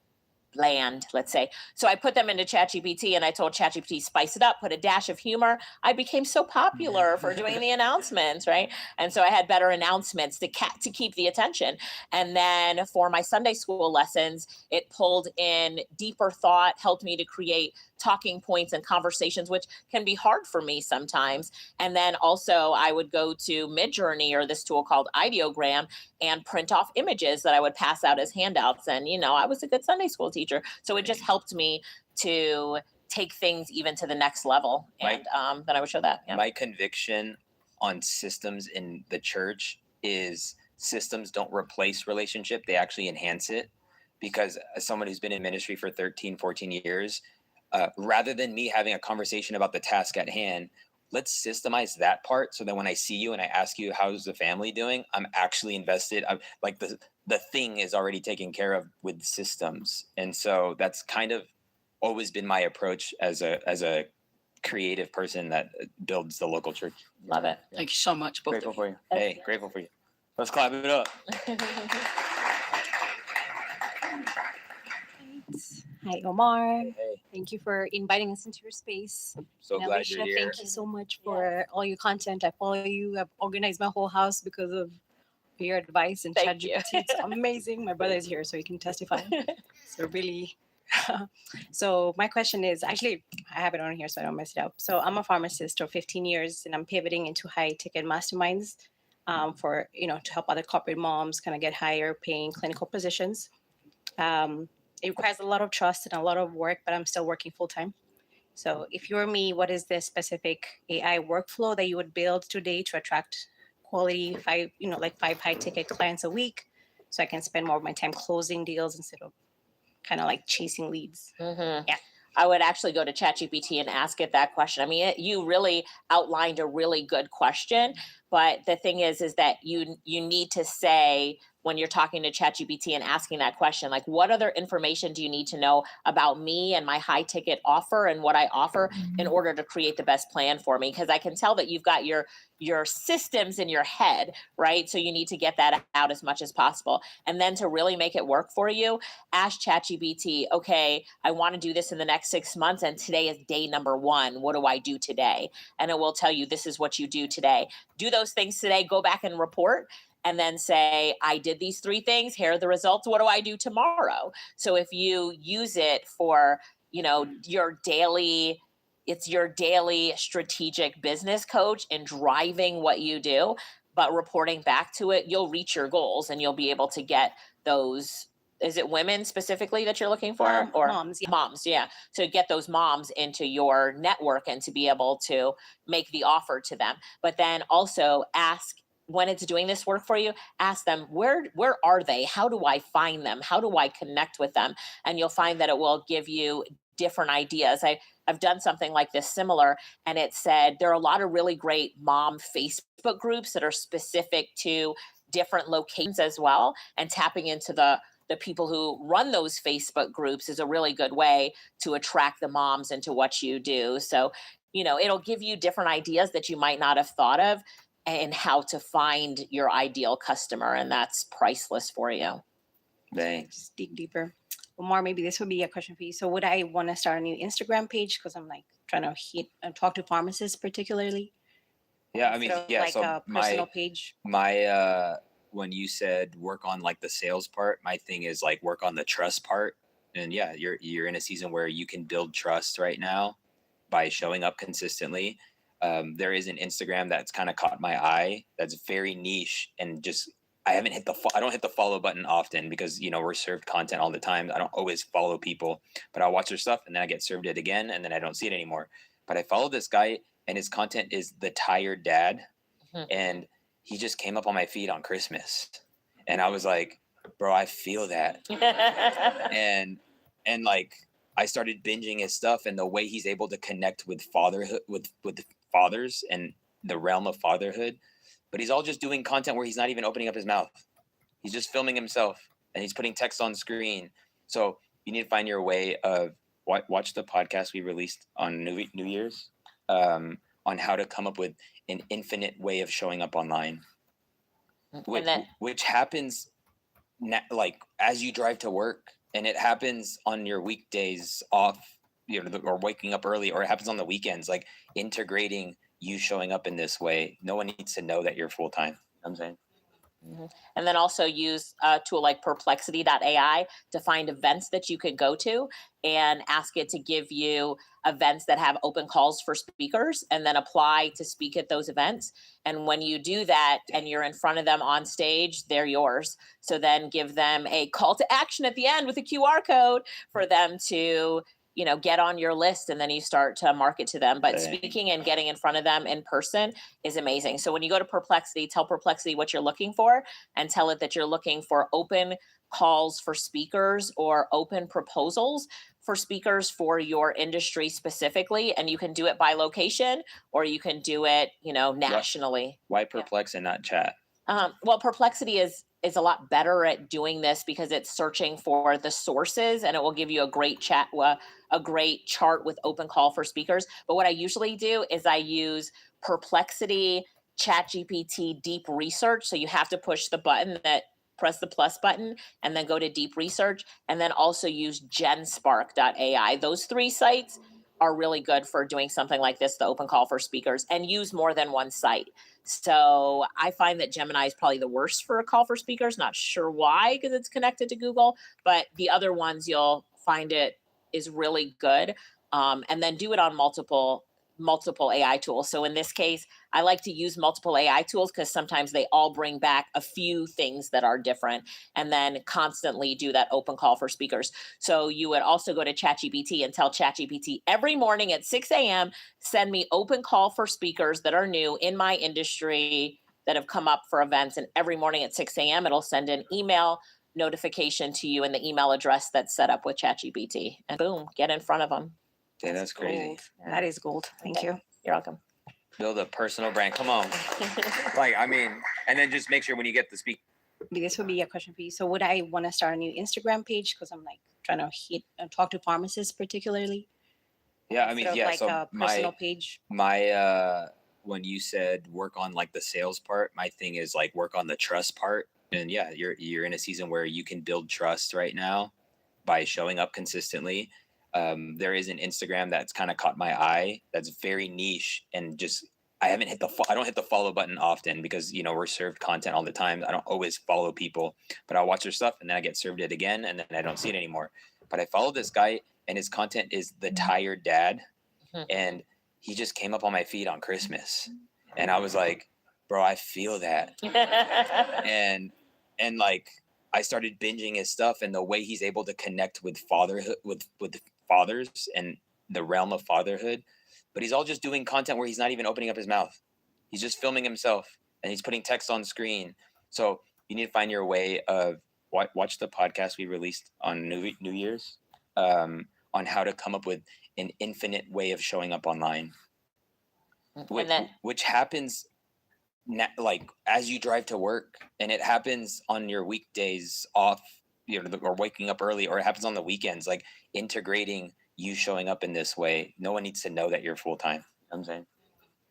bland, let's say. So I put them into ChatGPT, and I told ChatGPT, spice it up, put a dash of humor. I became so popular for doing the announcements, right? And so I had better announcements to keep the attention. And then for my Sunday school lessons, it pulled in deeper thought, helped me to create talking points and conversations, which can be hard for me sometimes. And then also I would go to Midjourney, or this tool called Ideogram, and print off images that I would pass out as handouts. And, I was a good Sunday school teacher. So it just helped me to take things even to the next level. And then I would show that. Yeah. My conviction on systems in the church is systems don't replace relationship. They actually enhance it. Because as someone who's been in ministry for 13, 14 years, rather than me having a conversation about the task at hand, let's systemize that part, so that when I see you and I ask you, how's the family doing, I'm actually invested. I'm like, the thing is already taken care of with systems. And so that's kind of always been my approach as a creative person that builds the local church. Love it. Thank you so much. Grateful for you. Hey, grateful for you. Let's clap it up. Hi, Omar. Hey. Thank you for inviting us into your space. So glad Alicia, you're here. thank you so much for all your content. I follow you. I've organized my whole house because of your advice and ChatGPT. It's amazing. My brother is here, so he can testify. So really. So my question is, actually, I have it on here so I don't mess it up. So I'm a pharmacist for 15 years, and I'm pivoting into high ticket masterminds for, to help other corporate moms kind of get higher paying clinical positions. It requires a lot of trust and a lot of work, but I'm still working full time. So if you're me, what is the specific AI workflow that you would build today to attract quality 5 high ticket clients a week, so I can spend more of my time closing deals instead of kind of like chasing leads? Mm-hmm. Yeah. I would actually go to ChatGPT and ask it that question. I mean, you really outlined a really good question, but the thing is that you need to say, when you're talking to ChatGPT and asking that question, like, what other information do you need to know about me and my high ticket offer and what I offer in order to create the best plan for me? Because I can tell that you've got your systems in your head, right? So you need to get that out as much as possible. And then to really make it work for you, ask ChatGPT, okay, I want to do this in the next 6 months, and today is day number 1. What do I do today? And it will tell you, this is what you do today. Do those things today, go back and report, and then say, I did these 3 things. Here are the results. What do I do tomorrow? So if you use it for, your daily, it's your daily strategic business coach in driving what you do, but reporting back to it, you'll reach your goals and you'll be able to get those. Is it women specifically that you're looking for? Or moms? Yeah. Moms, yeah. So get those moms into your network and to be able to make the offer to them. But then also ask, when it's doing this work for you, ask them, where are they? How do I find them? How do I connect with them? And you'll find that it will give you different ideas. I've done something like this similar, and it said there are a lot of really great mom Facebook groups that are specific to different locations as well, and tapping into the people who run those Facebook groups is a really good way to attract the moms into what you do. So, it'll give you different ideas that you might not have thought of, and how to find your ideal customer, and that's priceless for you. Thanks. Just dig deeper. Omar, maybe this would be a question for you. So would I want to start a new Instagram page? Because I'm like trying to talk to pharmacists particularly. Yeah, I mean, yeah. Like so a personal page. When you said work on like the sales part, my thing is like work on the trust part. And yeah, you're in a season where you can build trust right now by showing up consistently. There is an Instagram that's kind of caught my eye that's very niche, and just I don't hit the follow button often because we're served content all the time. I don't always follow people, but I'll watch their stuff and then I get served it again and then I don't see it anymore. But I follow this guy and his content is the tired dad, and he just came up on my feed on Christmas, and I was like, bro, I feel that. and like I started binging his stuff, and the way he's able to connect with fatherhood, with fathers and the realm of fatherhood, but he's all just doing content where he's not even opening up his mouth. He's just filming himself and he's putting text on screen. So you need to find your way of watch the podcast we released on New Year's on how to come up with an infinite way of showing up online, which happens like as you drive to work, and it happens on your weekdays off, or waking up early, or it happens on the weekends, like integrating you showing up in this way. No one needs to know that you're full-time. I'm saying. And then also use a tool like perplexity.ai to find events that you could go to and ask it to give you events that have open calls for speakers, and then apply to speak at those events. And when you do that and you're in front of them on stage, they're yours. So then give them a call to action at the end with a QR code for them to get on your list, and then you start to market to them. But speaking and getting in front of them in person is amazing. So when you go to Perplexity, tell Perplexity what you're looking for, and tell it that you're looking for open calls for speakers or open proposals for speakers for your industry specifically. And you can do it by location, or you can do it, nationally. Why Perplex and not chat? Well, Perplexity is a lot better at doing this because it's searching for the sources, and it will give you a great a great chart with open call for speakers. But what I usually do is I use Perplexity, ChatGPT, Deep Research. So you have to push the button press the plus button and then go to Deep Research, and then also use genspark.ai. Those 3 sites are really good for doing something like this, the open call for speakers, and use more than one site. So I find that Gemini is probably the worst for a call for speakers. Not sure why, because it's connected to Google, but the other ones you'll find it is really good. And then do it on multiple AI tools. So in this case, I like to use multiple AI tools because sometimes they all bring back a few things that are different, and then constantly do that open call for speakers. So you would also go to ChatGPT and tell ChatGPT every morning at 6 a.m., send me open call for speakers that are new in my industry that have come up for events. And every morning at 6 a.m., it'll send an email notification to you in the email address that's set up with ChatGPT, and boom, get in front of them. Yeah, that's crazy. Gold. That is gold. Thank you. You're welcome. Build a personal brand. Come on. And then just make sure when you get to speak. This would be a question for you. So would I want to start a new Instagram page? Because I'm like trying to talk to pharmacists particularly. Yeah, I mean, yeah. Like So a personal page. When you said work on like the sales part, my thing is like work on the trust part. And yeah, you're in a season where you can build trust right now by showing up consistently. There is an Instagram that's kind of caught my eye that's very niche and just I don't hit the follow button often because we're served content all the time. I don't always follow people, but I'll watch their stuff and then I get served it again and then I don't see it anymore. But I follow this guy and his content is the tired dad, and he just came up on my feed on Christmas, and I was like, bro, I feel that, and like I started binging his stuff and the way he's able to connect with fatherhood with fathers and the realm of fatherhood. But he's all just doing content where he's not even opening up his mouth. He's just filming himself and he's putting text on screen. So you need to find your way of watch the podcast we released on New Year's on how to come up with an infinite way of showing up online, which happens like as you drive to work, and it happens on your weekdays off, or waking up early, or it happens on the weekends, like integrating you showing up in this way. No one needs to know that you're full-time. You know what I'm saying?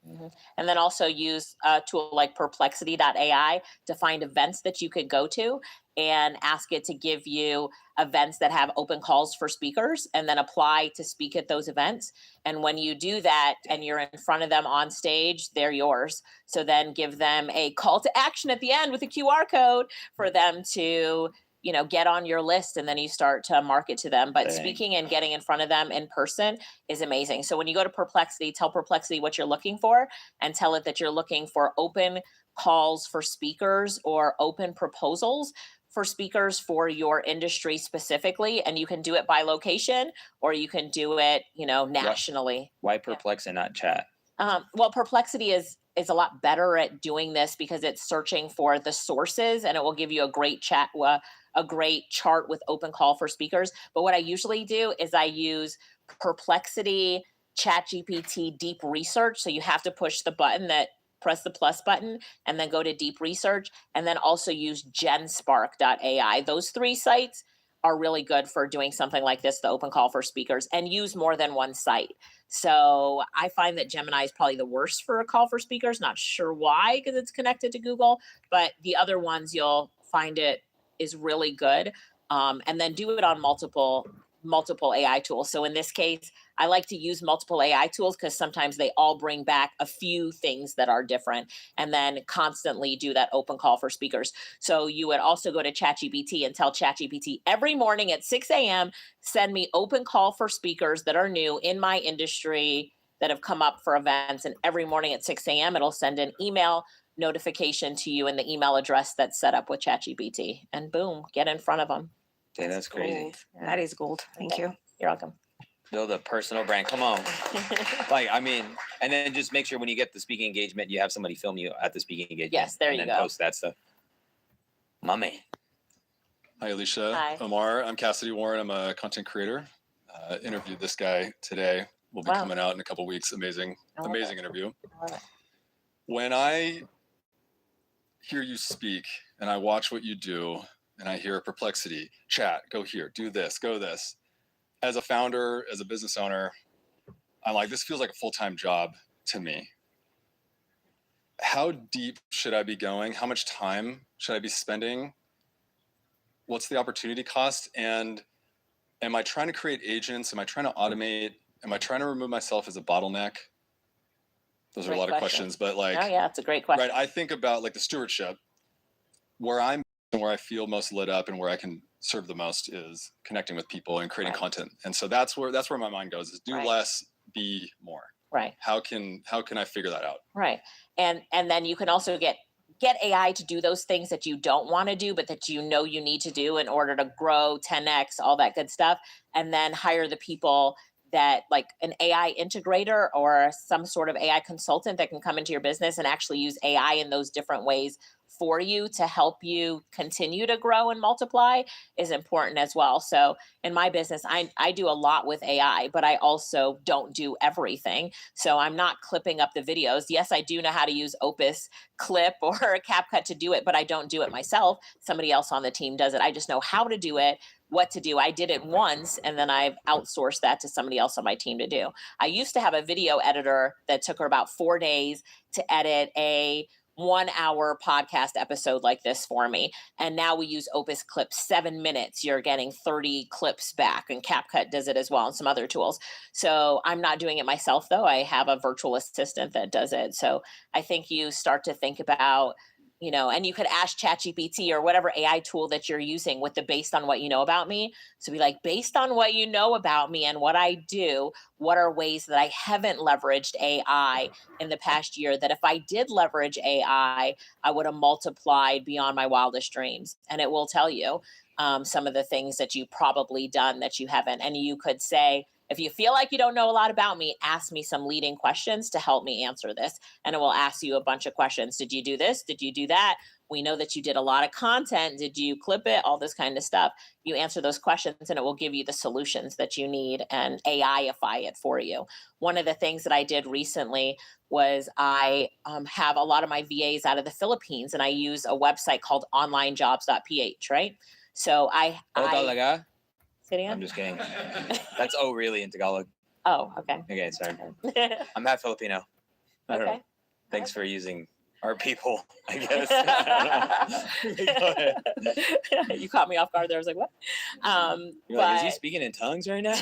Mm-hmm. And then also use a tool like perplexity.ai to find events that you could go to and ask it to give you events that have open calls for speakers, and then apply to speak at those events. And when you do that and you're in front of them on stage, they're yours. So then give them a call to action at the end with a QR code for them to get on your list, and then you start to market to them. But speaking and getting in front of them in person is amazing. So when you go to Perplexity, tell Perplexity what you're looking for, and tell it that you're looking for open calls for speakers or open proposals for speakers for your industry specifically. And you can do it by location, or you can do it, nationally. Why Perplex and not chat? Well, Perplexity is a lot better at doing this because it's searching for the sources, and it will give you a great a great chart with open call for speakers. But what I usually do is I use Perplexity, ChatGPT, Deep Research. So you have to press the plus button and then go to Deep Research, and then also use genspark.ai. Those three sites are really good for doing something like this, the open call for speakers, and use more than one site. So I find that Gemini is probably the worst for a call for speakers. Not sure why, because it's connected to Google, but the other ones you'll find it is really good. And then do it on multiple AI tools. So in this case, I like to use multiple AI tools because sometimes they all bring back a few things that are different, and then constantly do that open call for speakers. So you would also go to ChatGPT and tell ChatGPT every morning at 6 a.m., send me open call for speakers that are new in my industry that have come up for events. And every morning at 6 a.m., it'll send an email notification to you in the email address that's set up with ChatGPT, and boom, get in front of them. Yeah, that's crazy. Gold. That is gold. Thank you. You're welcome. Build a personal brand. Come on. And then just make sure when you get the speaking engagement, you have somebody film you at the speaking engagement. Yes, there you and go. Then post that stuff. Mommy. Hi, Alicia. Hi. Omar. I'm Cassidy Warren. I'm a content creator. Interviewed this guy today. Will be coming out in a couple weeks. Amazing interview. I love it. When I hear you speak and I watch what you do, and I hear Perplexity, chat, go here, do this, go this. As a founder, as a business owner, I'm like, this feels like a full-time job to me. How deep should I be going? How much time should I be spending? What's the opportunity cost? And am I trying to create agents? Am I trying to automate? Am I trying to remove myself as a bottleneck? Those are a lot of questions, but like, oh yeah, it's a great question. Right. I think about like the stewardship, where I feel most lit up and where I can serve the most is connecting with people and creating content. And so that's where my mind goes, is do less, be more. Right. How can I figure that out? Right. And then you can also get AI to do those things that you don't want to do, but that you need to do in order to grow 10x, all that good stuff. And then hire the people that like an AI integrator or some sort of AI consultant that can come into your business and actually use AI in those different ways for you to help you continue to grow and multiply is important as well. So in my business, I do a lot with AI, but I also don't do everything. So I'm not clipping up the videos. Yes, I do know how to use Opus Clip or CapCut to do it, but I don't do it myself. Somebody else on the team does it. I just know how to do it, what to do. I did it once, and then I've outsourced that to somebody else on my team to do. I used to have a video editor that took her about 4 days to edit a 1-hour podcast episode like this for me. And now we use Opus Clip, 7 minutes. You're getting 30 clips back, and CapCut does it as well, and some other tools. So I'm not doing it myself though. I have a virtual assistant that does it. So I think you start to think about, you know, and you could ask ChatGPT or whatever AI tool that you're using with the based on what you know about me. So be like, based on what you know about me and what I do, what are ways that I haven't leveraged AI in the past year that if I did leverage AI, I would have multiplied beyond my wildest dreams. And it will tell you some of the things that you've probably done that you haven't. And you could say, if you feel like you don't know a lot about me, ask me some leading questions to help me answer this. And it will ask you a bunch of questions. Did you do this? Did you do that? We know that you did a lot of content. Did you clip it? All this kind of stuff. You answer those questions and it will give you the solutions that you need and AI-ify it for you. One of the things that I did recently was I have a lot of my VAs out of the Philippines, and I use a website called onlinejobs.ph, right? So I'm just kidding. That's really in Tagalog. Oh, okay. Okay, sorry. I'm not Filipino. I don't know. Thanks for using our people, I guess. You caught me off guard there. I was like, what? You're like, is he speaking in tongues right now?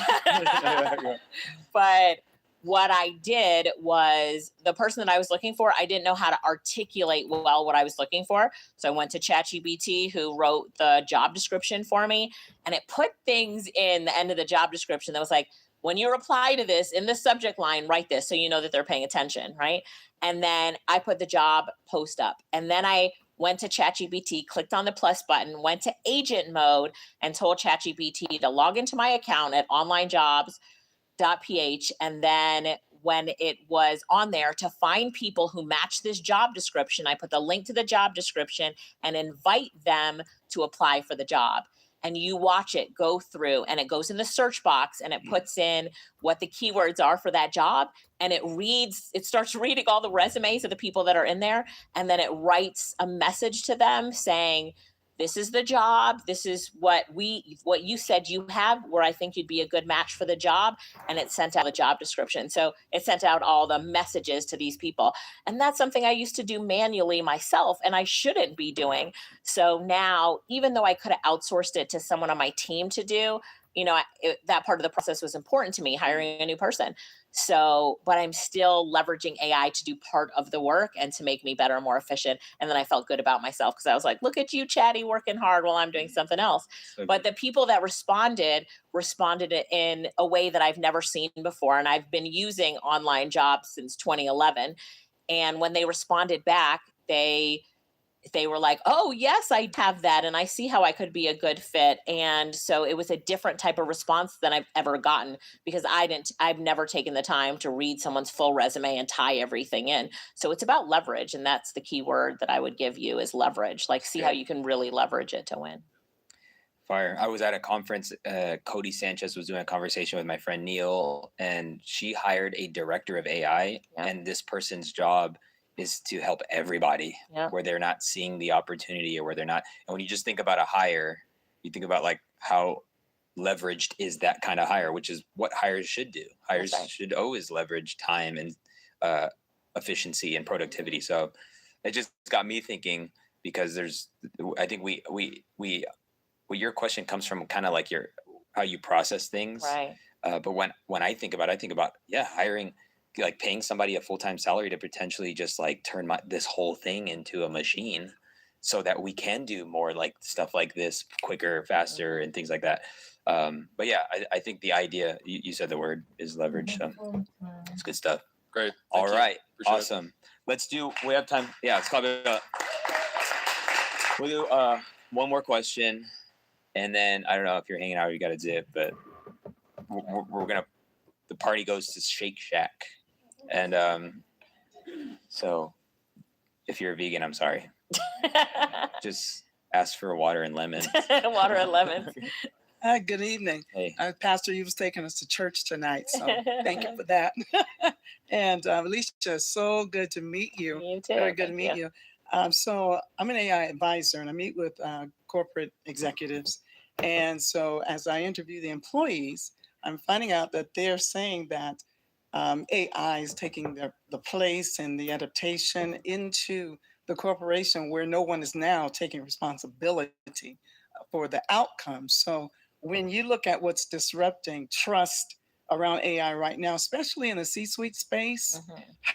But what I did was the person that I was looking for, I didn't know how to articulate well what I was looking for. So I went to ChatGPT, who wrote the job description for me, and it put things in the end of the job description that was like, when you reply to this in the subject line, write this so you know that they're paying attention, right? And then I put the job post up, and then I went to ChatGPT, clicked on the plus button, went to agent mode, and told ChatGPT to log into my account at onlinejobs.ph, and then when it was on there to find people who match this job description, I put the link to the job description and invite them to apply for the job. And you watch it go through, and it goes in the search box, and it puts in what the keywords are for that job, and it starts reading all the resumes of the people that are in there, and then it writes a message to them saying, this is the job. This is what you said you have, where I think you'd be a good match for the job. And it sent out the job description. So it sent out all the messages to these people. And that's something I used to do manually myself, and I shouldn't be doing. So now, even though I could have outsourced it to someone on my team to do, that part of the process was important to me, hiring a new person. So, but I'm still leveraging AI to do part of the work and to make me better and more efficient. And then I felt good about myself because I was like, look at you, Chatty, working hard while I'm doing something else. Okay. But the people that responded in a way that I've never seen before. And I've been using online jobs since 2011. And when they responded back, they were like, oh, yes, I have that. And I see how I could be a good fit. And so it was a different type of response than I've ever gotten, because I've never taken the time to read someone's full resume and tie everything in. So it's about leverage. And that's the key word that I would give you is leverage. Like, see how you can really leverage it to win. Fire. I was at a conference. Cody Sanchez was doing a conversation with my friend Neil, and she hired a director of AI. Yeah. And this person's job is to help everybody where they're not seeing the opportunity, or where they're not. And when you just think about a hire, you think about like how leveraged is that kind of hire, which is what hires should do. Hires should always leverage time and efficiency and productivity. So it just got me thinking, because I think well, your question comes from kind of like how you process things. Right. But when I think about hiring, like paying somebody a full-time salary to potentially just like turn this whole thing into a machine so that we can do more like stuff like this quicker, faster, and things like that. But yeah, I think the idea, you said the word, is leverage. So it's good stuff. Great. All right. Awesome. We have time. Yeah, let's call it up. We'll do one more question, and then I don't know if you're hanging out or you got to dip, but we're going to the party goes to Shake Shack. And so if you're a vegan, I'm sorry. Just ask for water and lemon. Water and lemon. Good evening. Hey. Pastor, you was taking us to church tonight, so thank you for that. And Alicia, so good to meet you. You too. Very good to meet you. So I'm an AI advisor, and I meet with corporate executives. And so as I interview the employees, I'm finding out that they're saying that AI is taking the place and the adaptation into the corporation where no one is now taking responsibility for the outcome. So when you look at what's disrupting trust around AI right now, especially in the C-suite space,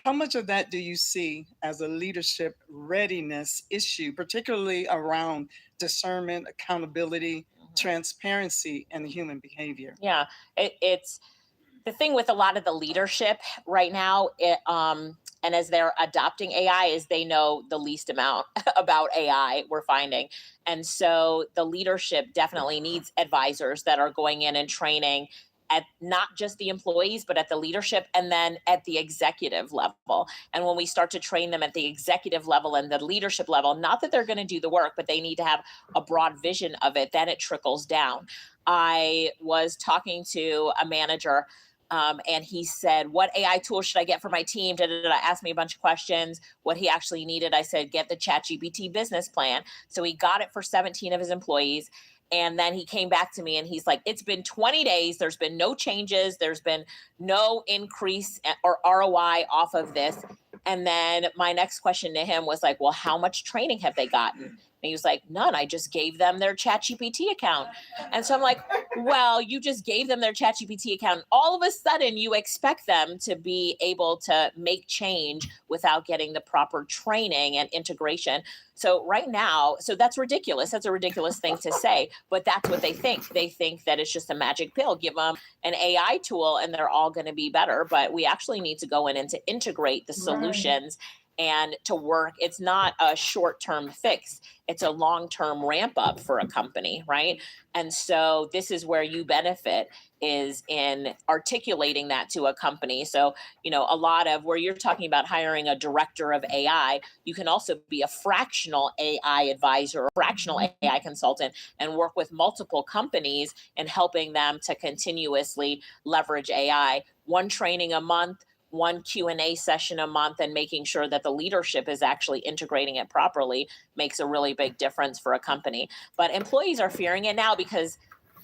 how much of that do you see as a leadership readiness issue, particularly around discernment, accountability, transparency, and human behavior? Yeah, it's the thing with a lot of the leadership right now, and as they're adopting AI, is they know the least amount about AI, we're finding. And so the leadership definitely needs advisors that are going in and training at not just the employees, but at the leadership and then at the executive level. And when we start to train them at the executive level and the leadership level, not that they're going to do the work, but they need to have a broad vision of it, then it trickles down. I was talking to a manager and he said, what AI tool should I get for my team? Asked me a bunch of questions. What he actually needed, I said, get the ChatGPT business plan. So he got it for 17 of his employees. And then he came back to me and he's like, it's been 20 days. There's been no changes. There's been no increase or ROI off of this. And then my next question to him was like, well, how much training have they gotten? And he was like, none. I just gave them their ChatGPT account. And so I'm like, well, you just gave them their ChatGPT account. All of a sudden, you expect them to be able to make change without getting the proper training and integration. So right now, so that's ridiculous. That's a ridiculous thing to say, but that's what they think. They think that it's just a magic pill. Give them an AI tool and they're all going to be better. But we actually need to go in and to integrate the solutions and to work. It's not a short-term fix. It's a long-term ramp up for a company, right? And so this is where you benefit, is in articulating that to a company. So, you know, a lot of where you're talking about hiring a director of AI, you can also be a fractional AI advisor or fractional AI consultant and work with multiple companies and helping them to continuously leverage AI. One training a month, one Q&A session a month, and making sure that the leadership is actually integrating it properly makes a really big difference for a company. But employees are fearing it now because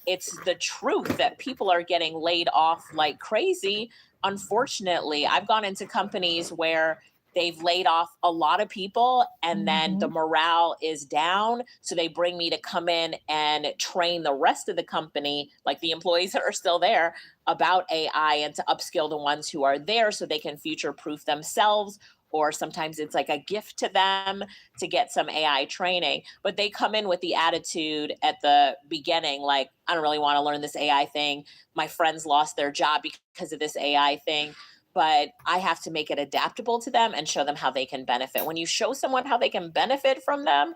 it's the truth that people are getting laid off like crazy. Unfortunately, I've gone into companies where they've laid off a lot of people and then the morale is down. So they bring me to come in and train the rest of the company, like the employees that are still there, about AI and to upskill the ones who are there so they can future-proof themselves. Or sometimes it's like a gift to them to get some AI training. But they come in with the attitude at the beginning, like, I don't really want to learn this AI thing. My friends lost their job because of this AI thing. But I have to make it adaptable to them and show them how they can benefit. When you show someone how they can benefit from them,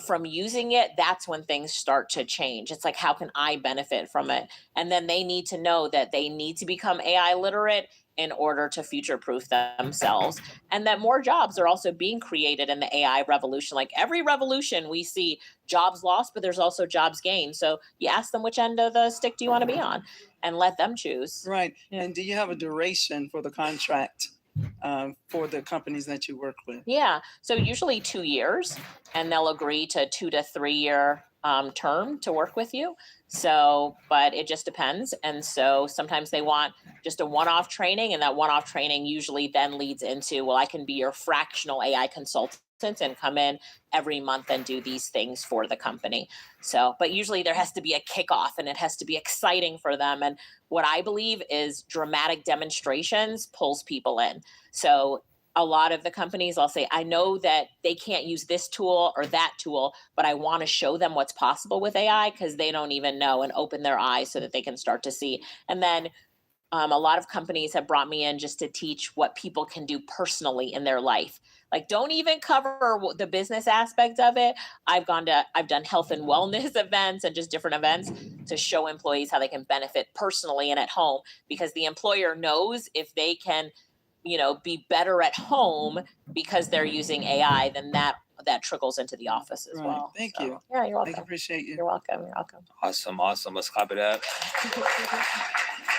from using it, that's when things start to change. It's like, how can I benefit from it? And then they need to know that they need to become AI literate in order to future-proof themselves. And that more jobs are also being created in the AI revolution. Like every revolution, we see jobs lost, but there's also jobs gained. So you ask them, which end of the stick do you want to be on? And let them choose. Right. Yeah. And do you have a duration for the contract for the companies that you work with? Yeah. So usually 2 years, and they'll agree to 2 to 3 year term to work with you. So, but it just depends. And so sometimes they want just a one-off training, and that one-off training usually then leads into, well, I can be your fractional AI consultant and come in every month and do these things for the company. So, but usually there has to be a kickoff and it has to be exciting for them. And what I believe is dramatic demonstrations pulls people in. So a lot of the companies, I'll say, I know that they can't use this tool or that tool, but I want to show them what's possible with AI because they don't even know, and open their eyes so that they can start to see. And then a lot of companies have brought me in just to teach what people can do personally in their life. Like, don't even cover the business aspect of it. I've done health and wellness events and just different events to show employees how they can benefit personally and at home, because the employer knows if they can, be better at home because they're using AI, then that trickles into the office as well. Thank you. Yeah, you're welcome. I appreciate you. You're welcome. You're welcome. Awesome. Let's clap it up.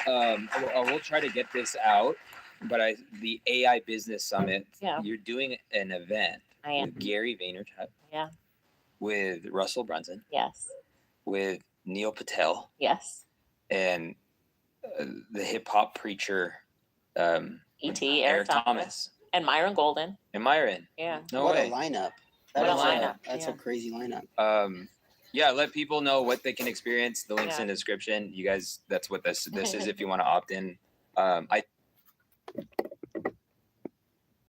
We'll try to get this out, but the AI Business Summit, you're doing an event with Gary Vaynerchuk. Yeah. With Russell Brunson. Yes. With Neil Patel. Yes. And the hip hop preacher, E.T. Eric Thomas. And Myron Golden. Yeah. What a lineup. That's a crazy lineup. Let people know what they can experience. The link's in the description. You guys, that's what this is if you want to opt in.